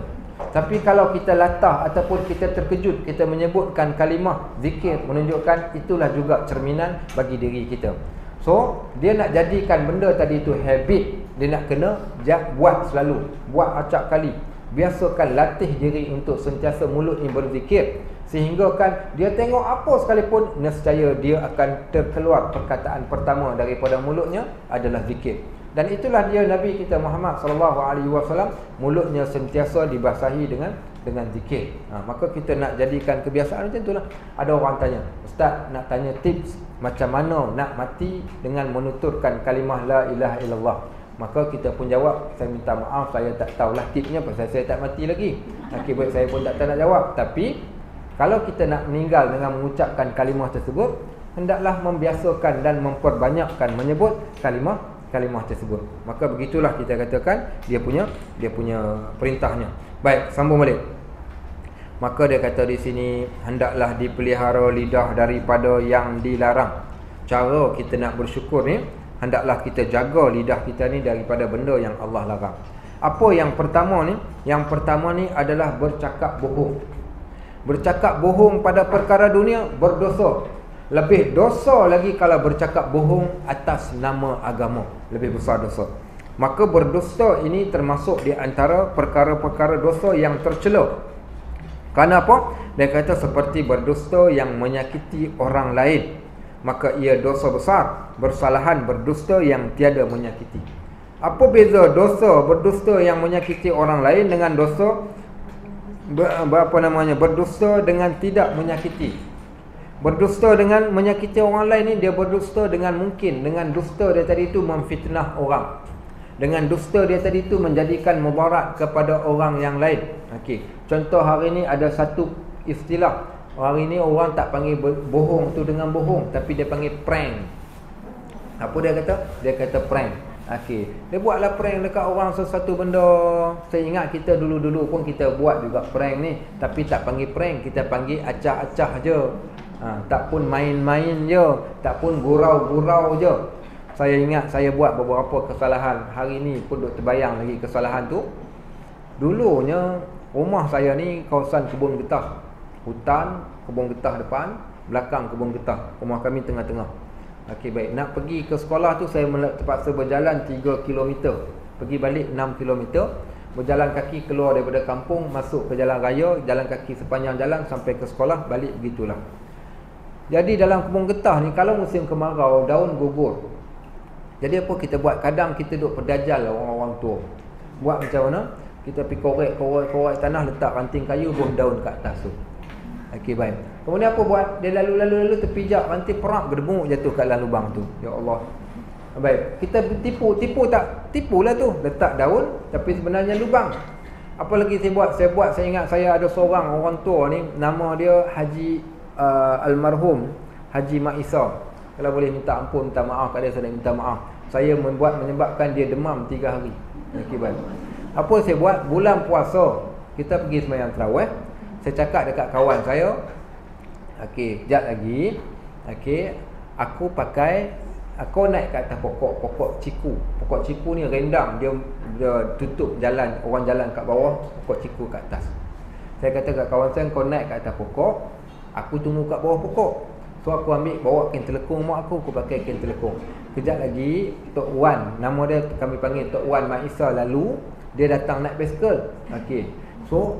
Tapi kalau kita latah ataupun kita terkejut, kita menyebutkan kalimah zikir, menunjukkan itulah juga cerminan bagi diri kita. So, dia nak jadikan benda tadi itu habit. Dia nak kena buat selalu, buat acap kali. Biasakan latih diri untuk sentiasa mulut ini berzikir, sehingga kan dia tengok apa sekalipun, nescaya dia akan terkeluar perkataan pertama daripada mulutnya adalah zikir. Dan itulah dia Nabi kita Muhammad SAW, mulutnya sentiasa dibasahi dengan zikir. Maka kita nak jadikan kebiasaan macam itulah. Ada orang tanya, Ustaz nak tanya tips macam mana nak mati dengan menuturkan kalimah la ilaha illallah. Maka kita pun jawab, saya minta maaf, saya tak tahulah tipsnya pasal saya tak mati lagi. Akibat saya pun tak tahu nak jawab. Tapi kalau kita nak meninggal dengan mengucapkan kalimah tersebut, hendaklah membiasakan dan memperbanyakkan menyebut kalimah tersebut. Maka begitulah kita katakan dia punya perintahnya. Baik, sambung balik. Maka dia kata di sini, hendaklah dipelihara lidah daripada yang dilarang. Cara kita nak bersyukur ni, hendaklah kita jaga lidah kita ni daripada benda yang Allah larang. Apa yang pertama ni? Yang pertama ni adalah bercakap bohong. Bercakap bohong pada perkara dunia, berdosa. Lebih dosa lagi kalau bercakap bohong atas nama agama, lebih besar dosa. Maka berdusta ini termasuk di antara perkara-perkara dosa yang tercela. Kenapa? Dia kata seperti berdusta yang menyakiti orang lain, maka ia dosa besar. Bersalahan berdusta yang tiada menyakiti. Apa beza dosa berdusta yang menyakiti orang lain dengan dosa berdusta dengan tidak menyakiti? Berdusta dengan menyakiti orang lain ni, dia berdusta dengan mungkin, dengan dusta dia tadi itu memfitnah orang. Dengan dusta dia tadi itu menjadikan mudarat kepada orang yang lain. Okey. Contoh hari ni ada satu istilah. Hari ni orang tak panggil bohong tu dengan bohong, tapi dia panggil prank. Apa dia kata? Dia kata prank. Okey. Dia buatlah prank dekat orang sesuatu benda. Saya ingat kita dulu-dulu pun kita buat juga prank ni, tapi tak panggil prank, kita panggil acah-acah je. Tak pun main-main je, tak pun gurau-gurau je. Saya ingat saya buat beberapa kesalahan. Hari ni pun duk terbayang lagi kesalahan tu. Dulunya rumah saya ni kawasan kebun getah. Hutan, kebun getah depan, belakang kebun getah. Rumah kami tengah-tengah. Okey, baik. Nak pergi ke sekolah tu saya terpaksa berjalan 3 km. Pergi balik 6 km. Berjalan kaki keluar daripada kampung, masuk ke jalan raya, jalan kaki sepanjang jalan sampai ke sekolah, balik begitulah. Jadi dalam kebun getah ni, kalau musim kemarau, daun gugur. Jadi apa kita buat? Kadang kita duk pedajal orang-orang tua. Buat macam mana? Kita pergi korek tanah, letak ranting kayu, buah daun kat atas tu. Okey, baik. Kemudian apa buat? Dia lalu terpijak, ranting perak, gedemuk jatuh kat dalam lubang tu. Ya Allah. Baik, kita tipu tak? Tipulah tu. Letak daun, tapi sebenarnya lubang. Apa lagi saya buat? Saya ingat saya ada seorang orang tua ni, nama dia Haji almarhum Haji Mak Isa, kalau boleh minta ampun, minta maaf kat dia, saya nak minta maaf. Saya menyebabkan dia demam 3 hari. Akibat apa saya buat? Bulan puasa kita pergi sembahyang tarawih. Saya cakap dekat kawan saya, okey, kejap lagi, okey, aku naik kat atas pokok ciku. Pokok ciku ni rendang, dia tutup jalan, orang jalan kat bawah, pokok ciku kat atas. Saya kata kat kawan saya, kau naik kat atas pokok, aku tunggu kat bawah pokok. So aku bawa kain telekung mak aku pakai kain telekung. Kejap lagi Tok Wan, nama dia kami panggil Tok Wan Mak Isa, lalu dia datang naik basikal. Okey. So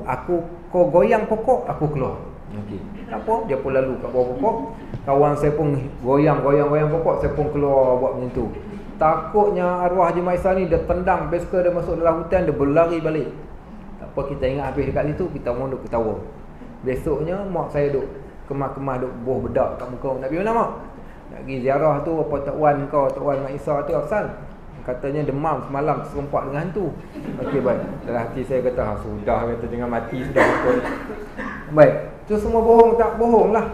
kau goyang pokok, aku keluar. Okey. Apa? Dia pun lalu kat bawah pokok. Kawan saya pun goyang pokok, saya pun keluar buat macam tu. Takutnya arwah Haji Mak Isa ni dia tendang basikal dia masuk dalam hutan, dia berlari balik. Tak apa, kita ingat habis dekat situ, kita mau duk ketawa. Besoknya mak saya duk kemah-kemah duk buh bedak kat muka. Nak pergi mana mak? Nak pergi ziarah tu apa Tok Wan kau, Tok Wan Mak Isa tu asal. Katanya demam semalam serempak dengan hantu. Okey, baik. Dalam hati saya kata, sudah, kata jangan mati sudah betul. Baik. Tu semua bohong tak bohong lah.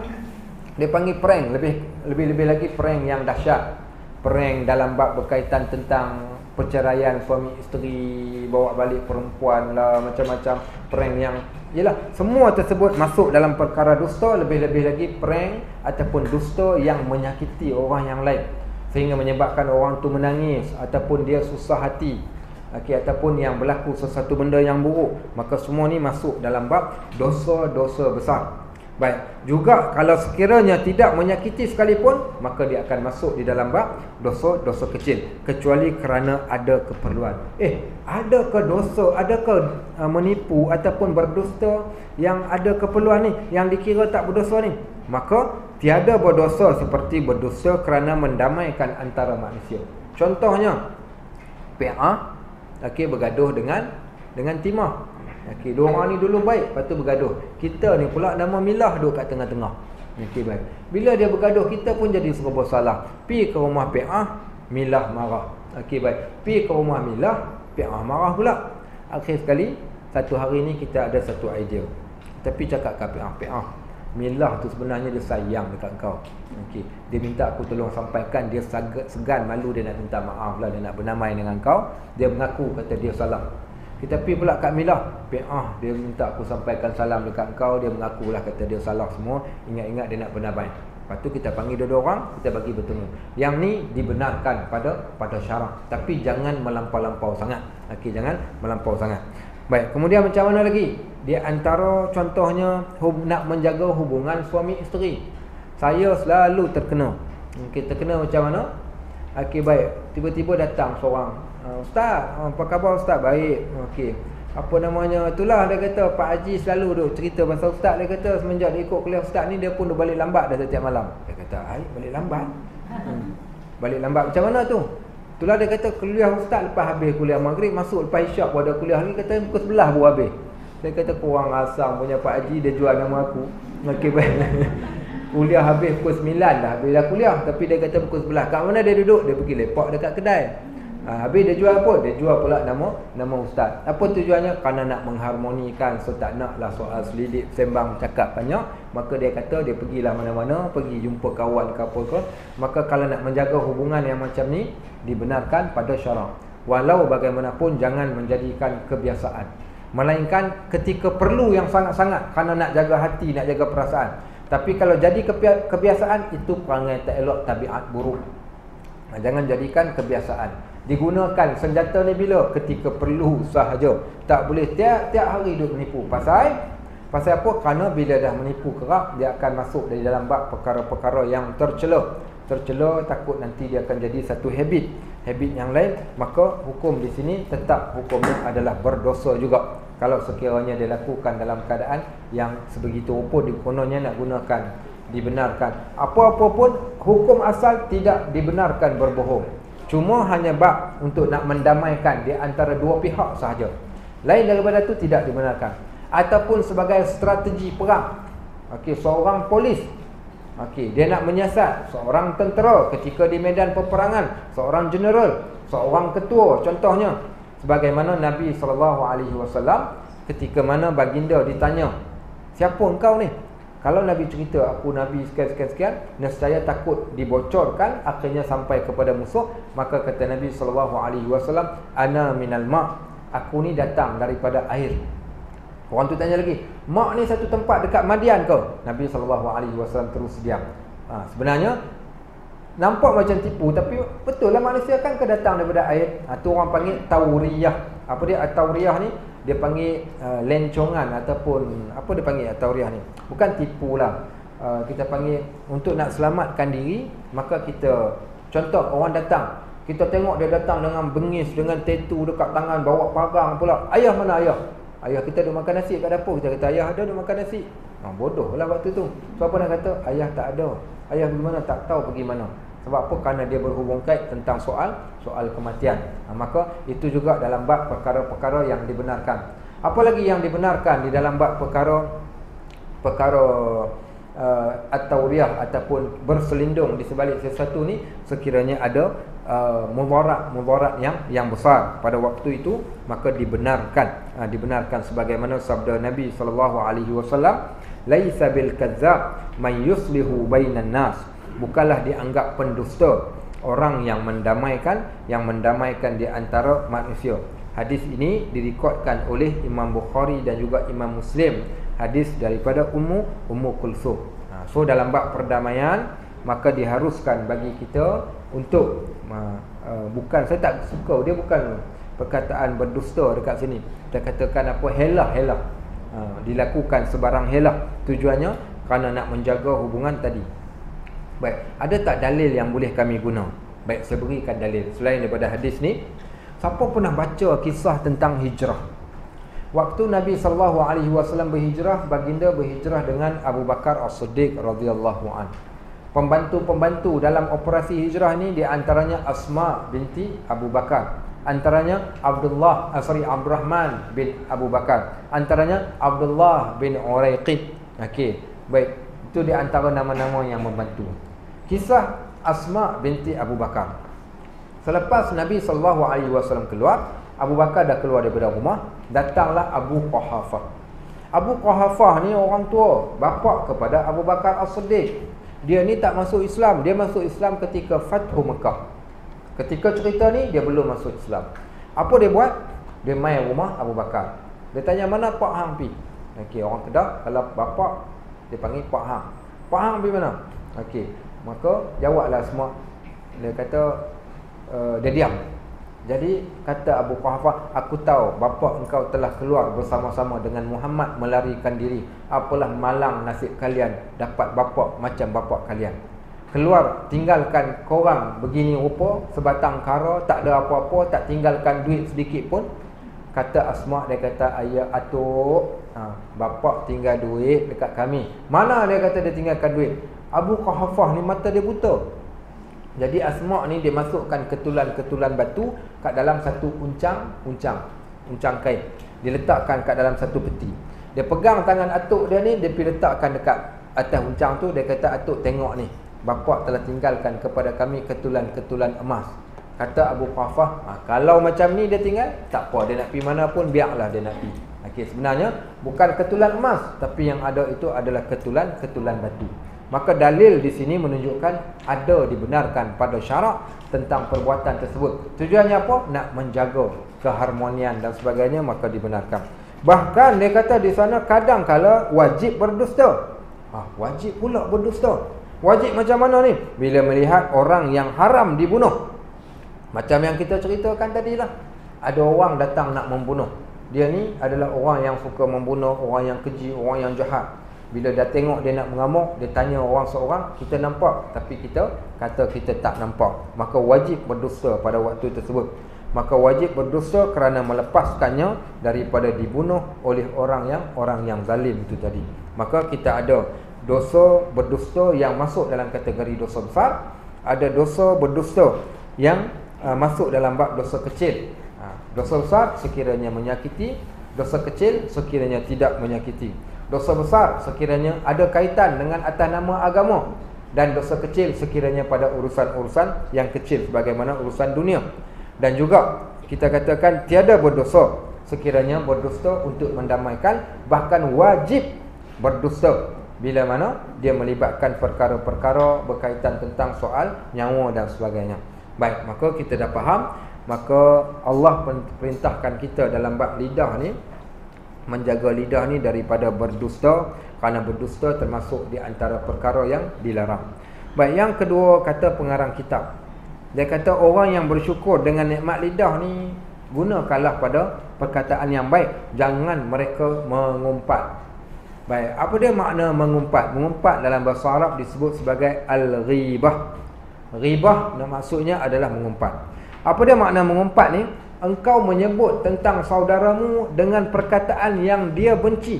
Dia panggil prank, lebih lagi prank yang dahsyat. Prank dalam bab berkaitan tentang perceraian suami isteri, bawa balik perempuan lah, macam-macam prank yang yalah, semua tersebut masuk dalam perkara dusta. Lebih-lebih lagi prank ataupun dusta yang menyakiti orang yang lain sehingga menyebabkan orang tu menangis ataupun dia susah hati, okey, ataupun yang berlaku sesuatu benda yang buruk. Maka semua ni masuk dalam bab dosa-dosa besar. Baik, juga kalau sekiranya tidak menyakiti sekalipun, maka dia akan masuk di dalam bab dosa-dosa kecil, kecuali kerana ada keperluan. Adakah dosa, adakah menipu ataupun berdusta yang ada keperluan ni, yang dikira tak berdosa ni? Maka tiada berdosa seperti berdosa kerana mendamaikan antara manusia. Contohnya PA, okey, bergaduh dengan timah. Okey, dua orang ni dulu baik, lepas tu bergaduh. Kita ni pula nama Milah duduk kat tengah-tengah. Okey, baik. Bila dia bergaduh, kita pun jadi serba salah. Pi ke rumah PA, Milah marah. Okey, baik. Pi ke rumah Milah, PA marah pula. Akhir sekali, satu hari ni kita ada satu idea. Tapi cakap kat PA, Milah tu sebenarnya dia sayang dekat kau. Okey, dia minta aku tolong sampaikan, dia segan, malu, dia nak minta maaf lah, dia nak bernamai dengan kau. Dia mengaku kata dia salah. Kita pergi pula kat Milah, dia minta aku sampaikan salam dekat kau, dia mengakulah kata dia salah semua, ingat-ingat dia nak bernamai. Lepas tu kita panggil dua orang, kita bagi bertemu. Yang ni dibenarkan pada syarak, tapi jangan melampau-lampau sangat. Okey, jangan melampau sangat. Baik, kemudian macam mana lagi? Di antara contohnya nak menjaga hubungan suami isteri. Saya selalu terkena. Kita terkena macam mana? Okey, baik. Tiba-tiba datang seorang, Ustaz, apa khabar Ustaz? Baik. Okey. Apa namanya? Itulah dia kata Pak Haji selalu duk cerita pasal Ustaz. Dia kata semenjak dia ikut kuliah Ustaz ni, dia pun duk balik lambat dah setiap malam. Dia kata, balik lambat? Balik lambat macam mana tu? Itulah dia kata kuliah Ustaz lepas habis kuliah maghrib, masuk lepas isyak pun ada kuliah lagi, kata pukul 11 baru habis. Saya kata kurang asam punya Pak Haji, dia jual nama aku. Okey, baik. Kuliah habis pukul 9 dah, habis dah kuliah, tapi dia kata pukul 11. Kat mana dia duduk? Dia pergi lepak dekat kedai. Habis dia jual apa? Dia jual pula nama ustaz. Apa tujuannya? Kerana nak mengharmonikan. So tak naklah soal selidik, sembang, cakap banyak. Maka dia kata dia pergilah mana-mana, pergi jumpa kawan ke apa ke. Maka kalau nak menjaga hubungan yang macam ni, dibenarkan pada syarak. Walau bagaimanapun jangan menjadikan kebiasaan, melainkan ketika perlu yang sangat-sangat, kerana nak jaga hati, nak jaga perasaan. Tapi kalau jadi kebiasaan, itu perangai tak elok, tabiat buruk. Jangan jadikan kebiasaan. Digunakan senjata ni bila? Ketika perlu sahaja. Tak boleh tiap-tiap hari duduk menipu. Pasal apa? Kerana bila dah menipu kerap, dia akan masuk dari dalam bab perkara-perkara yang tercela. Tercela, takut nanti dia akan jadi satu habit yang lain. Maka hukum di sini tetap hukumnya adalah berdosa juga. Kalau sekiranya dia lakukan dalam keadaan yang sebegitu rupa, kononnya nak gunakan, dibenarkan. Apa-apa pun, hukum asal tidak dibenarkan berbohong. Cuma hanya bab untuk nak mendamaikan di antara dua pihak sahaja. Lain daripada itu tidak dibenarkan. Ataupun sebagai strategi perang. Okey, seorang polis, okey, dia nak menyiasat seorang tentera ketika di medan peperangan, seorang jeneral, seorang ketua contohnya. Sebagaimana Nabi SAW ketika mana baginda ditanya, siapa engkau ni? Kalau Nabi cerita aku Nabi sekian-sekian, nescaya takut dibocorkan, akhirnya sampai kepada musuh. Maka kata Nabi SAW, ana minal ma', aku ni datang daripada air. Orang tu tanya lagi, mak ni satu tempat dekat Madian ke? Nabi SAW terus diam. Sebenarnya nampak macam tipu, tapi betul lah manusia kan datang daripada air. Tu orang panggil tauriyah. Apa dia tauriyah ni? Dia panggil lencongan ataupun apa dia panggil tauriyah ni? Bukan tipu lah. Kita panggil untuk nak selamatkan diri. Maka kita, contoh orang datang, kita tengok dia datang dengan bengis, dengan tattoo dekat tangan, bawa parang pula. Ayah mana ayah? Ayah kita duduk makan nasi kat dapur. Kita kata ayah ada duduk makan nasi. Bodoh lah waktu tu. Sebab apa nak kata ayah tak ada? Ayah pergi mana? Tak tahu pergi mana. Sebab apa? Kerana dia berhubung kait tentang soal kematian. Maka itu juga dalam bab perkara-perkara yang dibenarkan. Apa lagi yang dibenarkan di dalam bab perkara at-tauriyah ataupun berselindung di sebalik sesuatu ni, sekiranya ada mudarat yang besar pada waktu itu, maka dibenarkan sebagaimana sabda Nabi SAW, laisa bil kadzdzab man yuslihu bainan nas, bukanlah dianggap pendusta orang yang mendamaikan di antara manusia. Hadis ini direkodkan oleh Imam Bukhari dan juga Imam Muslim, hadis daripada Ummu Kulsum. So dalam bab perdamaian, maka diharuskan bagi kita untuk bukan, saya tak suka dia bukan perkataan berdusta dekat sini. Kita katakan apa, helah. Dilakukan sebarang helah, tujuannya kerana nak menjaga hubungan tadi. Baik, ada tak dalil yang boleh kami guna? Baik, saya berikan dalil selain daripada hadis ni. Siapa pernah baca kisah tentang hijrah? Waktu Nabi SAW berhijrah, baginda berhijrah dengan Abu Bakar As-Siddiq radhiyallahu an. Pembantu-pembantu dalam operasi hijrah ni di antaranya Asma binti Abu Bakar, antaranya Abdurrahman bin Abu Bakar, antaranya Abdullah bin Uraiqid. Okey, baik, itu di antara nama-nama yang membantu. Kisah Asma binti Abu Bakar. Selepas Nabi SAW keluar, Abu Bakar dah keluar daripada rumah, datanglah Abu Quhafah. Abu Quhafah ni orang tua, bapa kepada Abu Bakar As-Siddiq. Dia ni tak masuk Islam. Dia masuk Islam ketika Fathu Mekah. Ketika cerita ni dia belum masuk Islam. Apa dia buat? Dia main rumah Abu Bakar. Dia tanya, mana Pak Hang pi? Okey, orang Kedah kalau bapa dia panggil Pak Hang. Pak Hang pi mana? Okey, maka jawablah semua. Dia kata dia diam. Jadi kata Abu Quhafah, aku tahu bapa engkau telah keluar bersama-sama dengan Muhammad melarikan diri. Apalah malang nasib kalian dapat bapa macam bapa kalian. Keluar tinggalkan korang begini rupa, sebatang kara, tak ada apa-apa, tak tinggalkan duit sedikit pun. Kata Asma, dia kata, ayah atuk, bapa tinggal duit dekat kami. Mana dia kata dia tinggalkan duit? Abu Quhafah ni mata dia buta. Jadi Asma ni dia masukkan ketulan-ketulan batu kat dalam satu uncang kain. Dia letakkan kat dalam satu peti. Dia pegang tangan atuk dia ni, dia pergi letakkan dekat atas uncang tu. Dia kata, atuk tengok ni, bapa telah tinggalkan kepada kami ketulan-ketulan emas. Kata Abu Quhafah, kalau macam ni dia tinggal, tak apa, dia nak pergi mana pun biarlah dia nak pergi. Okey, sebenarnya bukan ketulan emas, tapi yang ada itu adalah ketulan batu. Maka dalil di sini menunjukkan ada dibenarkan pada syarak tentang perbuatan tersebut. Tujuannya apa? Nak menjaga keharmonian dan sebagainya, maka dibenarkan. Bahkan dia kata di sana kadang-kala wajib berdusta. Wajib pula berdusta. Wajib macam mana ni? Bila melihat orang yang haram dibunuh. Macam yang kita ceritakan tadi lah. Ada orang datang nak membunuh. Dia ni adalah orang yang suka membunuh, orang yang keji, orang yang jahat. Bila dah tengok dia nak mengamuk, dia tanya orang seorang, kita nampak, tapi kita kata kita tak nampak. Maka wajib berdosa pada waktu tersebut. Maka wajib berdosa kerana melepaskannya daripada dibunuh oleh orang yang zalim itu tadi. Maka kita ada dosa berdusta yang masuk dalam kategori dosa besar, ada dosa berdusta yang masuk dalam bab dosa kecil. Dosa besar sekiranya menyakiti, dosa kecil sekiranya tidak menyakiti. Dosa besar sekiranya ada kaitan dengan atas nama agama, dan dosa kecil sekiranya pada urusan-urusan yang kecil sebagaimana urusan dunia. Dan juga kita katakan tiada berdosa sekiranya berdusta untuk mendamaikan, bahkan wajib berdusta bila mana dia melibatkan perkara-perkara berkaitan tentang soal nyawa dan sebagainya. Baik, maka kita dah faham. Maka Allah perintahkan kita dalam bab lidah ni, menjaga lidah ni daripada berdusta, kerana berdusta termasuk di antara perkara yang dilarang. Baik, yang kedua kata pengarang kitab, dia kata orang yang bersyukur dengan nikmat lidah ni gunakanlah pada perkataan yang baik, jangan mereka mengumpat. Baik, apa dia makna mengumpat? Mengumpat dalam bahasa Arab disebut sebagai al-ghibah. Ghibah maksudnya adalah mengumpat. Apa dia makna mengumpat ni? Engkau menyebut tentang saudaramu dengan perkataan yang dia benci.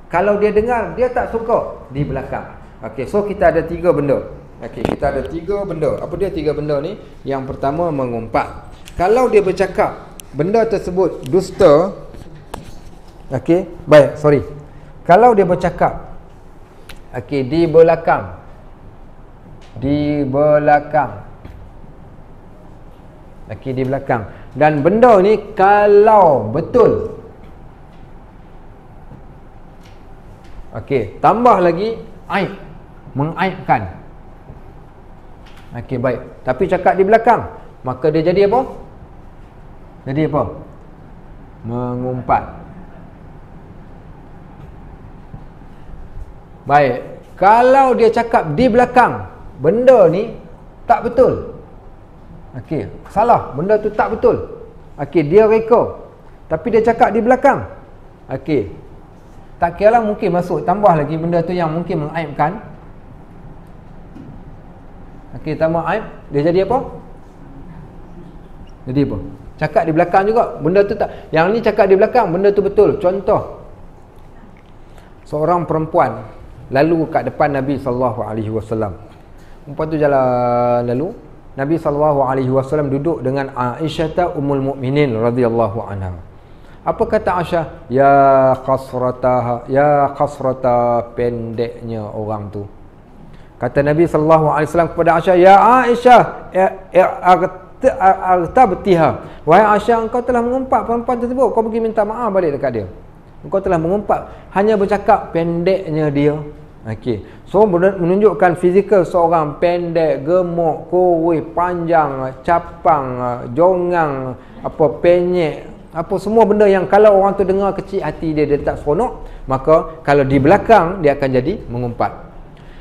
Kalau dia dengar, dia tak suka di belakang. Okey, so kita ada 3 benda. Okey, kita ada 3 benda. Apa dia 3 benda ni? Yang pertama mengumpat. Kalau dia bercakap benda tersebut dusta, okey, baik, sorry. Kalau dia bercakap okey di belakang, okey, di belakang, dan benda ni kalau betul, okey, tambah lagi aib, mengaibkan, okey, baik, tapi cakap di belakang, maka dia jadi apa? Jadi apa? Mengumpat. Baik, kalau dia cakap di belakang, benda ni tak betul, okey, salah, benda tu tak betul, okey, dia reka, tapi dia cakap di belakang, okey, tak kira lah, mungkin masuk tambah lagi benda tu yang mungkin mengaibkan, okey, tambah aib, dia jadi apa? Jadi apa? Cakap di belakang juga, benda tu tak, yang ni cakap di belakang, benda tu betul. Contoh, seorang perempuan lalu kat depan Nabi SAW. Perempuan tu jalan lalu, Nabi SAW duduk dengan Aisyah Ummul Mukminin radhiyallahu anha. Apa kata Aisyah? Ya khasrata, pendeknya orang tu. Kata Nabi SAW kepada Aisyah, ya Aisyah, artabtiha, wahai Aisyah, engkau telah mengumpat perempuan tersebut, kau pergi minta maaf balik dekat dia. Engkau telah mengumpat, hanya bercakap pendeknya dia. Okey, so menunjukkan fizikal seorang pendek, gemuk, kurus, panjang, capang, jongang, apa, penyek, apa semua benda yang kalau orang tu dengar kecil hati dia, dia tak seronok, maka kalau di belakang dia akan jadi mengumpat.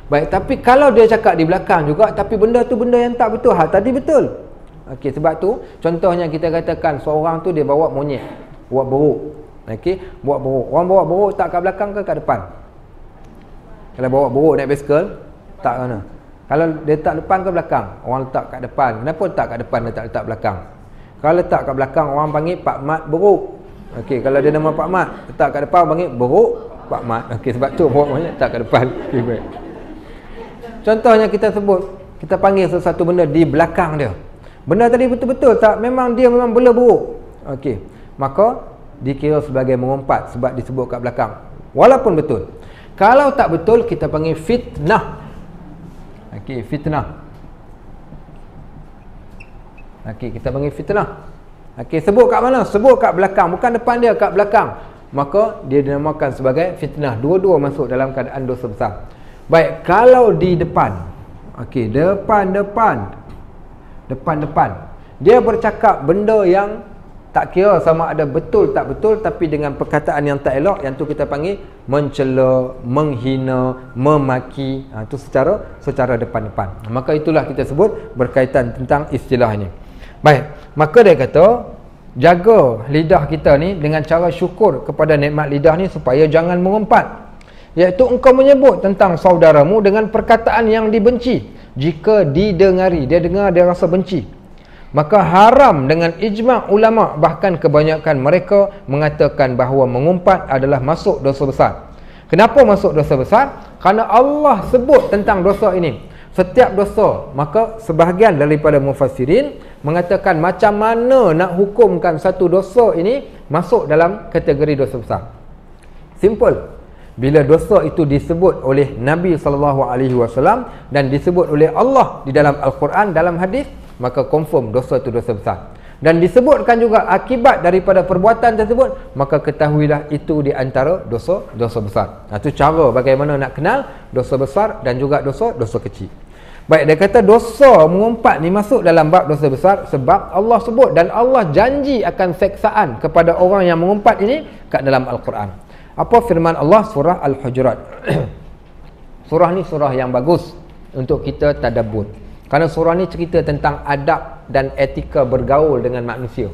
Baik, tapi kalau dia cakap di belakang juga, tapi benda tu benda yang tak betul, tadi betul. Okey, sebab tu contohnya kita katakan seorang tu dia bawa monyet, buat buruk. Okey, buat buruk. Orang bawa buruk tak kat belakang ke kat depan? Kalau bawa buruk naik basikal, tak mana? Kalau dia letak depan ke belakang? Orang letak kat depan. Kenapa letak kat depan, dia tak letak belakang? Kalau letak kat belakang, orang panggil Pak Mat buruk. Okey, kalau dia nama Pak Mat, letak kat depan, orang panggil buruk Pak Mat. Okey, sebab tu bawa monyet letak kat depan. Okay, baik. Contohnya kita sebut, kita panggil sesuatu benda di belakang dia. Benda tadi betul-betul tak? Memang dia memang bela buruk. Okey, maka dikira sebagai mengumpat sebab disebut kat belakang, walaupun betul. Kalau tak betul, kita panggil fitnah. Okey, fitnah. Okey, kita panggil fitnah. Okey, sebut kat mana? Sebut kat belakang, bukan depan dia, kat belakang. Maka dia dinamakan sebagai fitnah. Dua-dua masuk dalam keadaan dosa besar. Baik, kalau di depan. Okey, depan. Dia bercakap benda yang tak kira sama ada betul tak betul, tapi dengan perkataan yang tak elok, yang tu kita panggil mencela, menghina, memaki. Itu secara depan-depan. Maka itulah kita sebut berkaitan tentang istilah ini. Baik, maka dia kata jaga lidah kita ni dengan cara syukur kepada nikmat lidah ni supaya jangan mengumpat. Iaitu engkau menyebut tentang saudaramu dengan perkataan yang dibenci. Jika didengari, dia dengar, dia rasa benci, maka haram dengan ijma' ulama', bahkan kebanyakan mereka mengatakan bahawa mengumpat adalah masuk dosa besar. Kenapa masuk dosa besar? Kerana Allah sebut tentang dosa ini. Setiap dosa, maka sebahagian daripada mufassirin mengatakan macam mana nak hukumkan satu dosa ini masuk dalam kategori dosa besar. Simple. Bila dosa itu disebut oleh Nabi SAW dan disebut oleh Allah di dalam Al-Quran, dalam hadis, maka confirm dosa itu dosa besar. dan disebutkan juga akibat daripada perbuatan tersebut, maka ketahuilah itu di antara dosa besar. Itu cara bagaimana nak kenal dosa besar dan juga dosa kecil. Baik, dia kata dosa mengumpat ni masuk dalam bab dosa besar sebab Allah sebut dan Allah janji akan seksaan kepada orang yang mengumpat ini kat dalam Al-Quran. Apa firman Allah? Surah Al-Hujurat. Surah ni surah yang bagus untuk kita tadabbur. Kerana surah ni cerita tentang adab dan etika bergaul dengan manusia.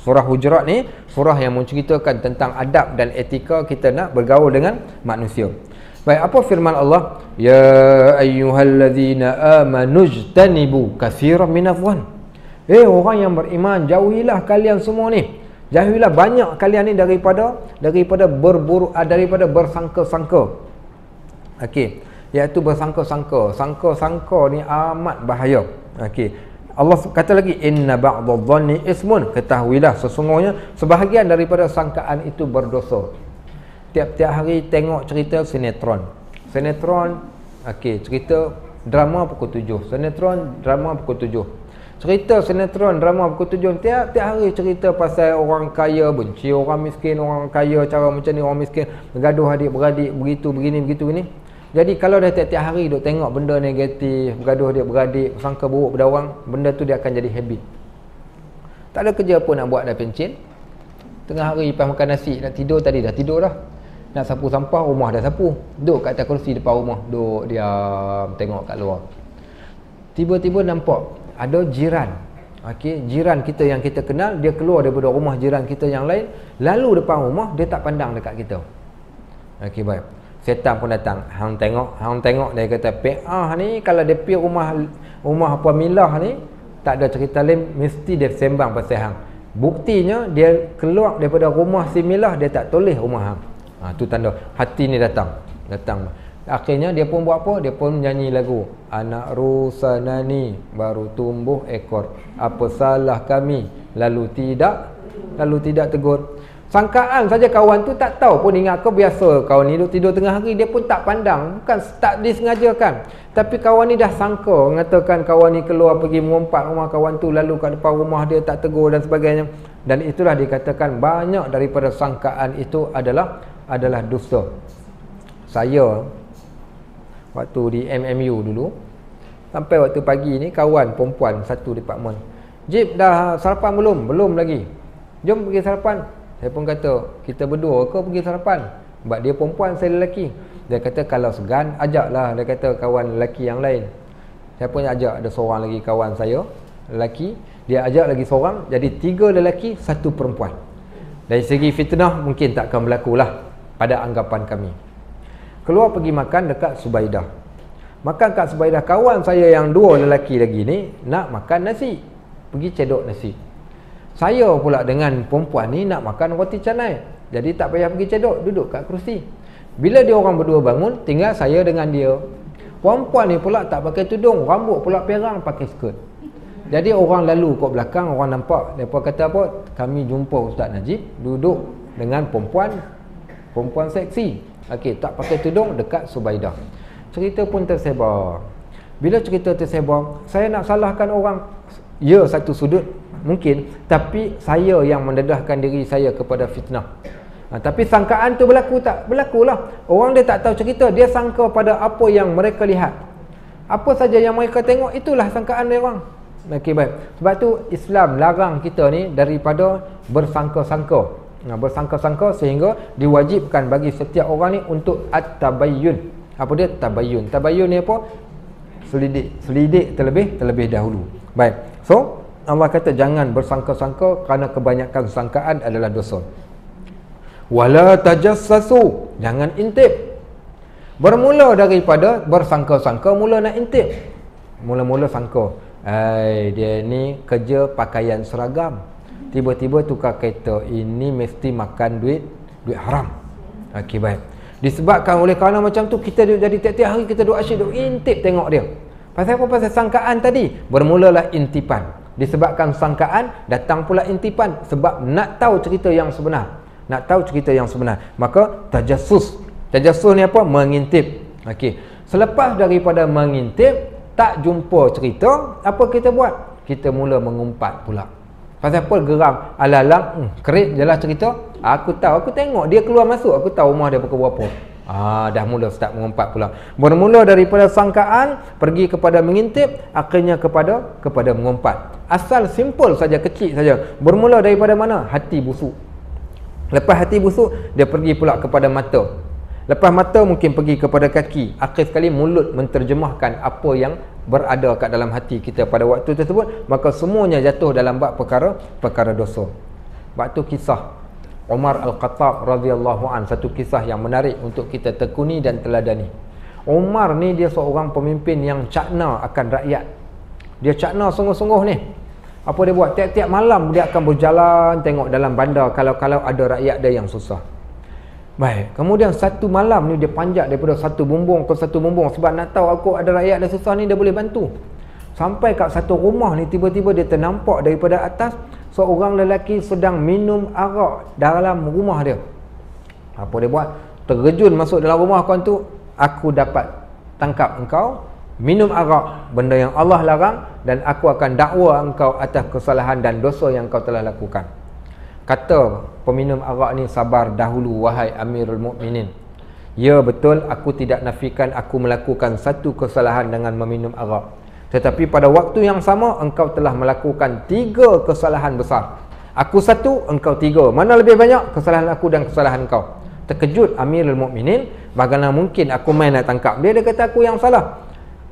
Surah Hujurat ni surah yang menceritakan tentang adab dan etika kita nak bergaul dengan manusia. Baik, apa firman Allah? Ya ayyuhallazina amanu jtanibu katsiran minadh-dhann. Orang yang beriman, jauhilah kalian semua ni. Jauhilah banyak kalian ni daripada bersangka-sangka. Okey. Iaitu bersangka-sangka. Sangka-sangka ni amat bahaya. Okey. Allah kata lagi inna ba'dadh-dhanni ismun. Ketahuilah sesungguhnya sebahagian daripada sangkaan itu berdosa. Tiap-tiap hari tengok cerita sinetron. Okey, cerita drama pukul 7. Sinetron drama pukul 7. Cerita sinetron drama pukul 7. Tiap-tiap hari cerita pasal orang kaya benci orang miskin, orang kaya cara macam ni, orang miskin bergaduh adik-beradik, begitu begini begitu ni. Jadi kalau dah tiap-tiap hari duk tengok benda negatif, bergaduh adik-beradik, sangka buruk pada orang, benda tu dia akan jadi habit. Tak ada kerja pun nak buat dah pencen. Tengah hari lepas makan nasi, nak tidur tadi dah tidur dah. Nak sapu sampah, rumah dah sapu. Duduk kat atas kerusi depan rumah, duduk diam tengok kat luar. Tiba-tiba nampak ada jiran. Okey, jiran kita yang kita kenal, dia keluar daripada rumah jiran kita yang lain, lalu depan rumah, dia tak pandang dekat kita. Okey, baik. Setan pun datang. Hang tengok dia kata, "Peah ni kalau dia pergi rumah apa Milah ni, tak ada cerita lain, mesti dia sembang pasal hang." Buktinya dia keluar daripada rumah si Milah, dia tak toleh rumah hang. Tu tanda hati ni datang. Akhirnya dia pun buat apa? Dia pun nyanyi lagu, "Anak rusanani baru tumbuh ekor. Apa salah kami lalu tidak tegur." Sangkaan saja kawan tu tak tahu pun, ingat ke biasa kawan ni duduk tidur tengah hari, dia pun tak pandang, bukan tak disengajakan. Tapi kawan ni dah sangka, mengatakan kawan ni keluar pergi mengumpat rumah kawan tu, lalu kat depan rumah dia tak tegur dan sebagainya. Dan itulah dikatakan banyak daripada sangkaan itu adalah dusta. Saya waktu di MMU dulu, sampai waktu pagi ni kawan perempuan satu departmen, "Jip, dah sarapan belum?" "Belum lagi." "Jom pergi sarapan." Saya pun kata, "Kita berdua ke pergi sarapan?" Sebab dia perempuan, saya lelaki. Dia kata, "Kalau segan, ajaklah." Dia kata, "Kawan lelaki yang lain." Saya pun ajak, ada seorang lagi kawan saya lelaki, dia ajak lagi seorang, jadi 3 lelaki 1 perempuan. Dari segi fitnah mungkin tak akan berlaku lah pada anggapan kami. Keluar pergi makan dekat Subaidah. Makan kat Subaidah, kawan saya yang 2 lelaki lagi ni nak makan nasi, pergi cedok nasi. Saya pula dengan perempuan ni nak makan roti canai, jadi tak payah pergi cedok, duduk kat kerusi. Bila dia orang berdua bangun, tinggal saya dengan dia. Perempuan ni pula tak pakai tudung, rambut pula perang, pakai skirt. Jadi orang lalu kat belakang, orang nampak, mereka kata apa? "Kami jumpa Ustaz Najib duduk dengan perempuan seksi, okey, tak pakai tudung dekat Subaidah." Cerita pun tersebar. Bila cerita tersebar, saya nak salahkan orang, ya satu sudut mungkin, tapi saya yang mendedahkan diri saya kepada fitnah. Tapi sangkaan tu berlaku tak? Berlakulah. Orang dia tak tahu cerita, dia sangka pada apa yang mereka lihat. Apa saja yang mereka tengok, itulah sangkaan dia orang. Okey, baik. Sebab tu Islam larang kita ni daripada bersangka-sangka. Bersangka-sangka sehingga diwajibkan bagi setiap orang ni untuk at-tabayyun. Apa dia? Tabayyun. Tabayyun ni apa? Selidik terlebih dahulu. Baik. So Allah kata jangan bersangka-sangka, kerana kebanyakan sangkaan adalah dosa. Wala tajassasu, jangan intip. Bermula daripada bersangka-sangka, mula nak intip. Mula-mula sangka, dia ni kerja pakaian seragam, tiba-tiba tukar kereta, ini mesti makan duit haram. Okey, baik. Disebabkan oleh kerana macam tu, kita jadi tiap-tiap hari kita duk asyik, duk intip tengok dia. Pasal apa? Pasal sangkaan tadi. Bermulalah intipan. Disebabkan sangkaan, datang pula intipan. Sebab nak tahu cerita yang sebenar. Maka tajassus. Tajassus ni apa? Mengintip. Okey. Selepas daripada mengintip, tak jumpa cerita, apa kita buat? Kita mula mengumpat pula. Pasal apa geram? Alalang, kerik je lah cerita. Aku tahu, aku tengok dia keluar masuk, aku tahu rumah dia pukul berapa. Dah mula start mengumpat pula. Bermula daripada sangkaan, pergi kepada mengintip, akhirnya kepada mengumpat. Asal simple saja, kecil saja. Bermula daripada mana? Hati busuk. Lepas hati busuk, dia pergi pula kepada mata. Lepas mata mungkin pergi kepada kaki. Akhir sekali mulut menterjemahkan apa yang berada kat dalam hati kita pada waktu tersebut. Maka semuanya jatuh dalam bab perkara dosa. Waktu kisah Umar Al-Khattab radhiyallahu an, satu kisah yang menarik untuk kita tekuni dan teladani. Umar ni dia seorang pemimpin yang cakna akan rakyat. Dia cakna sungguh-sungguh ni. Apa dia buat? Tiap-tiap malam dia akan berjalan tengok dalam bandar kalau ada rakyat dia yang susah. Baik, kemudian satu malam ni dia panjat daripada satu bumbung ke satu bumbung sebab nak tahu aku ada rakyat dia susah ni dia boleh bantu. Sampai kat satu rumah ni tiba-tiba dia ternampak daripada atas seorang lelaki sedang minum arak dalam rumah dia. Apa dia buat? Terjun masuk dalam rumah kawan tu, aku dapat tangkap engkau minum arak, benda yang Allah larang, dan aku akan dakwa engkau atas kesalahan dan dosa yang kau telah lakukan. Kata peminum arak ni, sabar dahulu wahai Amirul Mukminin. Ya betul, aku tidak nafikan aku melakukan satu kesalahan dengan meminum arak. Tetapi pada waktu yang sama engkau telah melakukan 3 kesalahan besar. Aku 1, engkau 3. Mana lebih banyak? Kesalahan aku dan kesalahan engkau. Terkejut Amirul Mukminin, bagaimana mungkin aku main nak tangkap dia? Dia kata aku yang salah.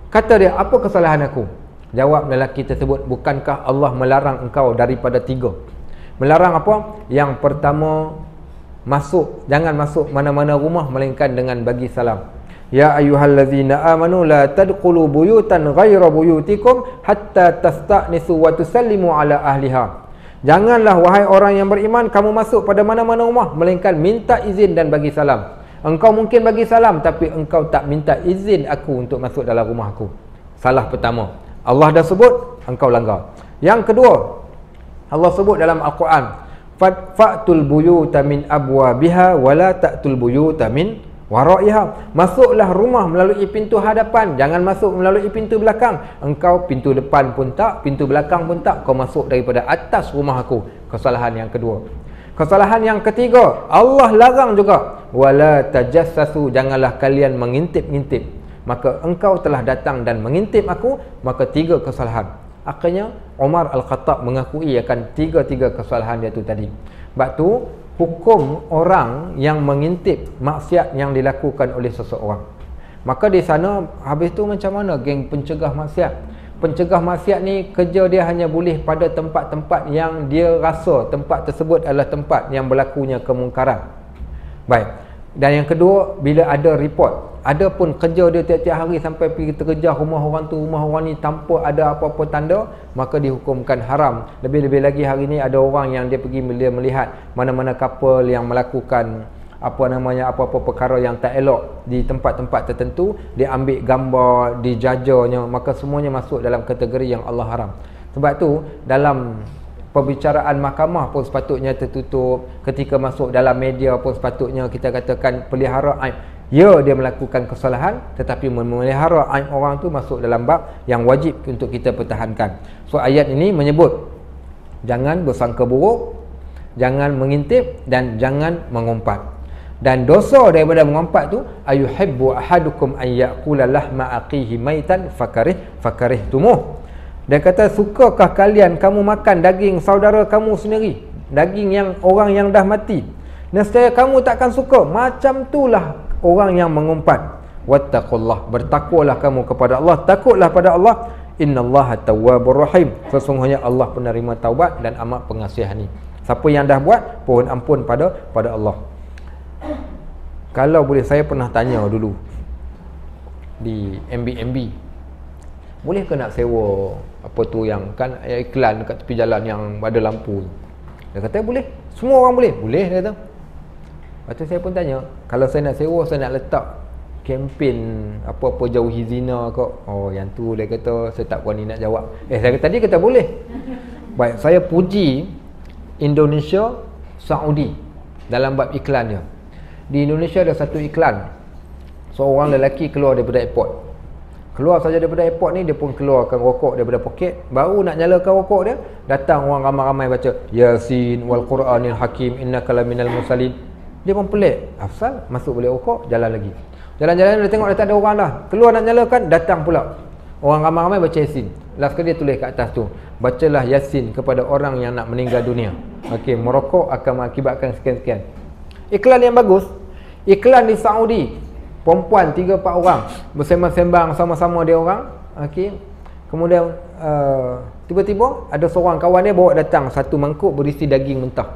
Kata dia, apa kesalahan aku? Jawab lelaki tersebut, bukankah Allah melarang engkau daripada 3? Melarang apa? Yang pertama, jangan masuk mana-mana rumah melainkan dengan bagi salam. Ya ayyuhallazina amanu la tadkhulu buyutan ghaira buyutikum hatta tasta'nisu wa tusallimu ala ahliha. Janganlah wahai orang yang beriman kamu masuk pada mana-mana rumah melainkan minta izin dan bagi salam. Engkau mungkin bagi salam tapi engkau tak minta izin aku untuk masuk dalam rumah aku. Salah pertama. Allah dah sebut, engkau langgar. Yang kedua, Allah sebut dalam Al-Quran, fa'tul buyuta min abwabiha wala ta'tul buyuta min waraiha. Masuklah rumah melalui pintu hadapan, jangan masuk melalui pintu belakang. Engkau pintu depan pun tak, pintu belakang pun tak, kau masuk daripada atas rumah aku. Kesalahan yang kedua. Kesalahan yang ketiga, Allah larang juga, wala tajassasu, janganlah kalian mengintip-ngintip. Maka engkau telah datang dan mengintip aku, maka 3 kesalahan. Akhirnya Umar Al-Khattab mengakui akan 3 kesalahan dia tu tadi. Sebab tu hukum orang yang mengintip maksiat yang dilakukan oleh seseorang. Maka di sana habis tu macam mana geng pencegah maksiat? Pencegah maksiat ni kerja dia hanya boleh pada tempat-tempat yang dia rasa tempat tersebut adalah tempat yang berlakunya kemungkaran. Baik. Dan yang kedua, bila ada report, ada pun kerja dia tiap-tiap hari sampai pergi terkejar rumah orang tu, rumah orang ni tanpa ada apa-apa tanda, maka dihukumkan haram. Lebih-lebih lagi hari ni ada orang yang dia pergi melihat mana-mana couple yang melakukan apa-apa perkara yang tak elok di tempat-tempat tertentu, dia ambil gambar, dijajanya, maka semuanya masuk dalam kategori yang Allah haram. Sebab tu dalam perbicaraan mahkamah pun sepatutnya tertutup. Ketika masuk dalam media pun sepatutnya kita katakan pelihara aib. Ya, dia melakukan kesalahan, tetapi memelihara aib orang tu masuk dalam bab yang wajib untuk kita pertahankan. So ayat ini menyebut jangan bersangka buruk, jangan mengintip dan jangan mengumpat. Dan dosa daripada mengumpat tu, ayuhibbu ahadukum an ya'kula lahma aqihi maitan fakarihtumuh. Dia kata, sukakah kalian kamu makan daging saudara kamu sendiri, daging yang orang yang dah mati? Nescaya kamu takkan suka. Macam itulah orang yang mengumpat. Wattaqullah, bertakwalah kamu kepada Allah, takutlah pada Allah. Innallaha tawwabur rahim, sesungguhnya Allah penerima taubat dan amat pengasihani. Siapa yang dah buat, pohon ampun pada Allah. Kalau boleh, saya pernah tanya dulu di MB, boleh ke nak sewa apa tu yang kan iklan dekat tepi jalan yang ada lampu? Dia kata boleh. Semua orang boleh. Boleh, dia kata. Lepas tu saya pun tanya, kalau saya nak sewa, saya nak letak kempen apa-apa jauhi zina ke? Oh, yang tu dia kata saya tak berani nak jawab. Saya kata tadi kata boleh. Baik, saya puji Indonesia Saudi dalam bab iklan dia. Di Indonesia ada satu iklan, seorang lelaki keluar daripada airport. Keluar saja daripada airport ni, dia pun keluarkan rokok daripada poket. Baru nak nyalakan rokok dia, datang orang ramai-ramai baca Yasin wal Quranil Hakim innaka laminal mursalin. Dia pun pelik, asal masuk balik rokok, jalan lagi. Jalan-jalan dia tengok dah tak ada orang dah. Keluar nak nyalakan, datang pula orang ramai-ramai baca Yasin. Last kali dia tulis kat atas tu, bacalah Yasin kepada orang yang nak meninggal dunia. Okey, merokok akan mengakibatkan sekian-sekian. Iklan yang bagus, iklan di Saudi. Perempuan 3-4 orang bersembang-sembang sama-sama dia orang. Okey. Kemudian tiba-tiba ada seorang kawan dia bawa datang satu mangkuk berisi daging mentah.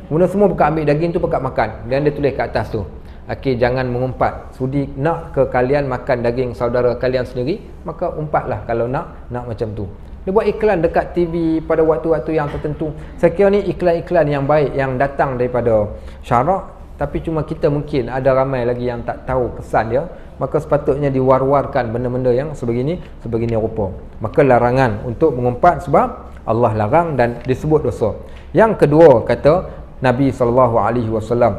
Kemudian semua buka ambil daging tu pekat makan. Dan dia tulis kat atas tu, okey, jangan mengumpat. Sudi nak ke kalian makan daging saudara kalian sendiri, maka umpatlah kalau nak macam tu. Dia buat iklan dekat TV pada waktu-waktu yang tertentu. Saya kira ni iklan-iklan yang baik yang datang daripada syarak. Tapi cuma kita mungkin ada ramai lagi yang tak tahu kesan dia. Maka sepatutnya diwar-warkan benda-benda yang sebegini rupa. Maka larangan untuk mengumpat sebab Allah larang dan disebut dosa. Yang kedua kata Nabi SAW,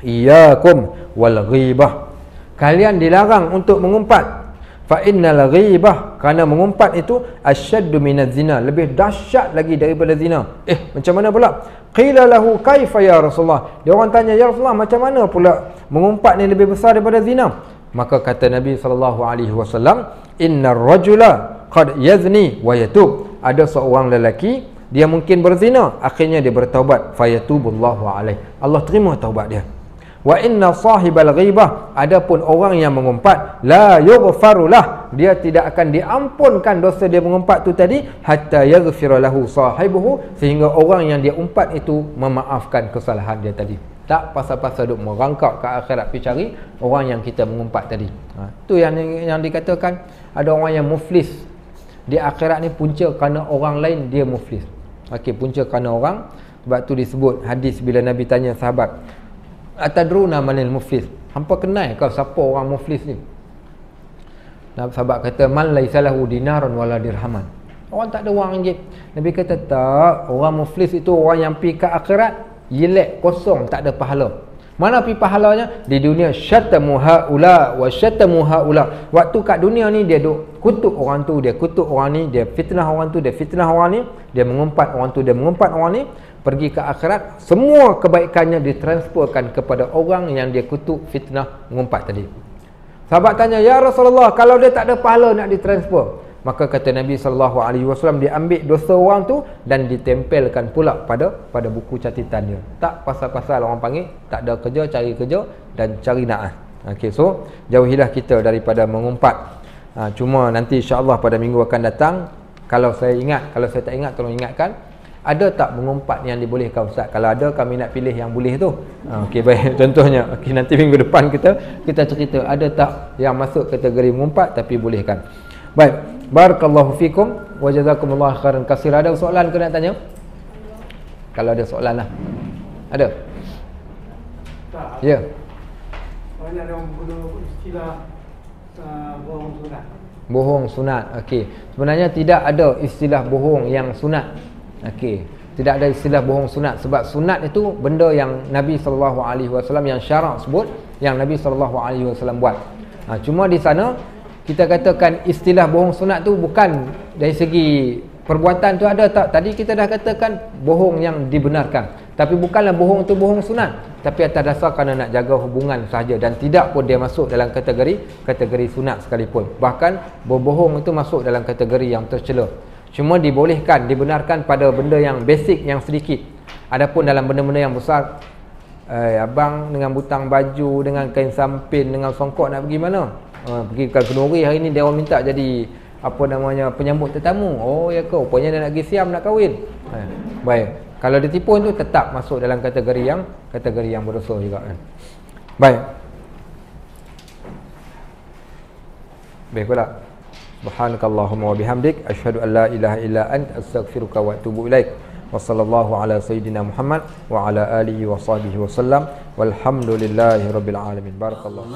Iyyakum wal ghibah. Kalian dilarang untuk mengumpat. Fa innal ghibah, kerana mengumpat itu asyaddu minaz zina, lebih dahsyat lagi daripada zina. Macam mana pula? Qila lahu kaifa ya Rasulullah. Dia orang tanya, ya Rasulullah, macam mana pula mengumpat ni lebih besar daripada zina? Maka kata Nabi SAW, innar rajula qad yazni wa yatub. Ada seorang lelaki, dia mungkin berzina, akhirnya dia bertaubat, fayatubullahu alaih. Allah terima taubat dia. Wa inna sahibal ghibah, adapun orang yang mengumpat, la yughfarulah, dia tidak akan diampunkan dosa dia mengumpat tu tadi, hatta yaghfira lahu sahibuhu, sehingga orang yang dia umpat itu memaafkan kesalahan dia tadi. Tak pasal-pasal duk merangkak ke akhirat pergi cari orang yang kita mengumpat tadi. Tu yang dikatakan ada orang yang muflis di akhirat ni punca kerana orang lain dia muflis. Okey, punca kerana orang. Sebab tu disebut hadis bila Nabi tanya sahabat, atadruna manil muflis, hampa kenal kau siapa orang muflis ni? Sahabat kata, man laisa lahu dinarun wala dirhaman. Orang tak ada wang ringgit. Nabi kata, tak, orang muflis itu orang yang pergi ke akhirat yelek, kosong, tak ada pahala. Mana pergi pahalanya? Di dunia syatamu haula wa syatamu haula. Waktu kat dunia ni dia duk kutuk orang tu, dia kutuk orang ni, dia fitnah orang tu, dia fitnah orang ni, dia mengumpat orang tu, dia mengumpat orang ni. Pergi ke akhirat, semua kebaikannya ditransferkan kepada orang yang dia kutuk, fitnah, mengumpat tadi. Sahabat tanya, ya Rasulullah, kalau dia tak ada pahala nak ditransfer? Maka kata Nabi SAW, dia ambil dosa orang tu dan ditempelkan pula pada buku catatan dia. Tak pasal-pasal orang panggil, tak ada kerja, cari kerja dan cari naas. Okay, so jauhilah kita daripada mengumpat. Cuma nanti insya-Allah pada minggu akan datang, kalau saya ingat, kalau saya tak ingat tolong ingatkan, ada tak mengumpat yang dibolehkan Ustaz? Kalau ada, kami nak pilih yang boleh tu. Okey, baik. Contohnya, okay, nanti minggu depan kita cerita ada tak yang masuk kategori mengumpat tapi bolehkan. Baik. Barakallahu fikum wa jazakumullahu khairan katsira. Ada soalan ke nak tanya? Kalau ada soalan lah. Ada? Tak. Ya. Banyak orang guna istilah bohong sunat. Bohong sunat. Okey. Sebenarnya tidak ada istilah bohong yang sunat. Okey. Tidak ada istilah bohong sunat sebab sunat itu benda yang Nabi SAW yang syarak sebut, yang Nabi SAW buat. Cuma di sana kita katakan istilah bohong sunat tu bukan dari segi perbuatan tu ada tak. Tadi kita dah katakan bohong yang dibenarkan. Tapi bukanlah bohong tu bohong sunat, tapi atas dasar kerana nak jaga hubungan sahaja, dan tidak pun dia masuk dalam kategori sunat sekalipun. Bahkan berbohong itu masuk dalam kategori yang tercela. Cuma dibolehkan, dibenarkan pada benda yang basic, yang sedikit. Adapun dalam benda-benda yang besar, abang dengan butang baju, dengan kain sampin, dengan songkok nak pergi mana? Pergi ke Kenduri hari ni dia orang minta jadi apa namanya, penyambut tetamu. Oh ya ke, rupanya dia nak pergi Siam nak kahwin. Baik. Kalau dia tipu tu tetap masuk dalam kategori yang berdosa juga kan. Baik. Baik pula. Subhanakallahumma wa bihamdik asyhadu an la ilaha illa anta astaghfiruka wa atubu ilaik. Wa sallallahu ala sayyidina Muhammad wa ala alihi wa sahbihi wa sallam. Walhamdulillahi rabbil alamin. Barakallahu.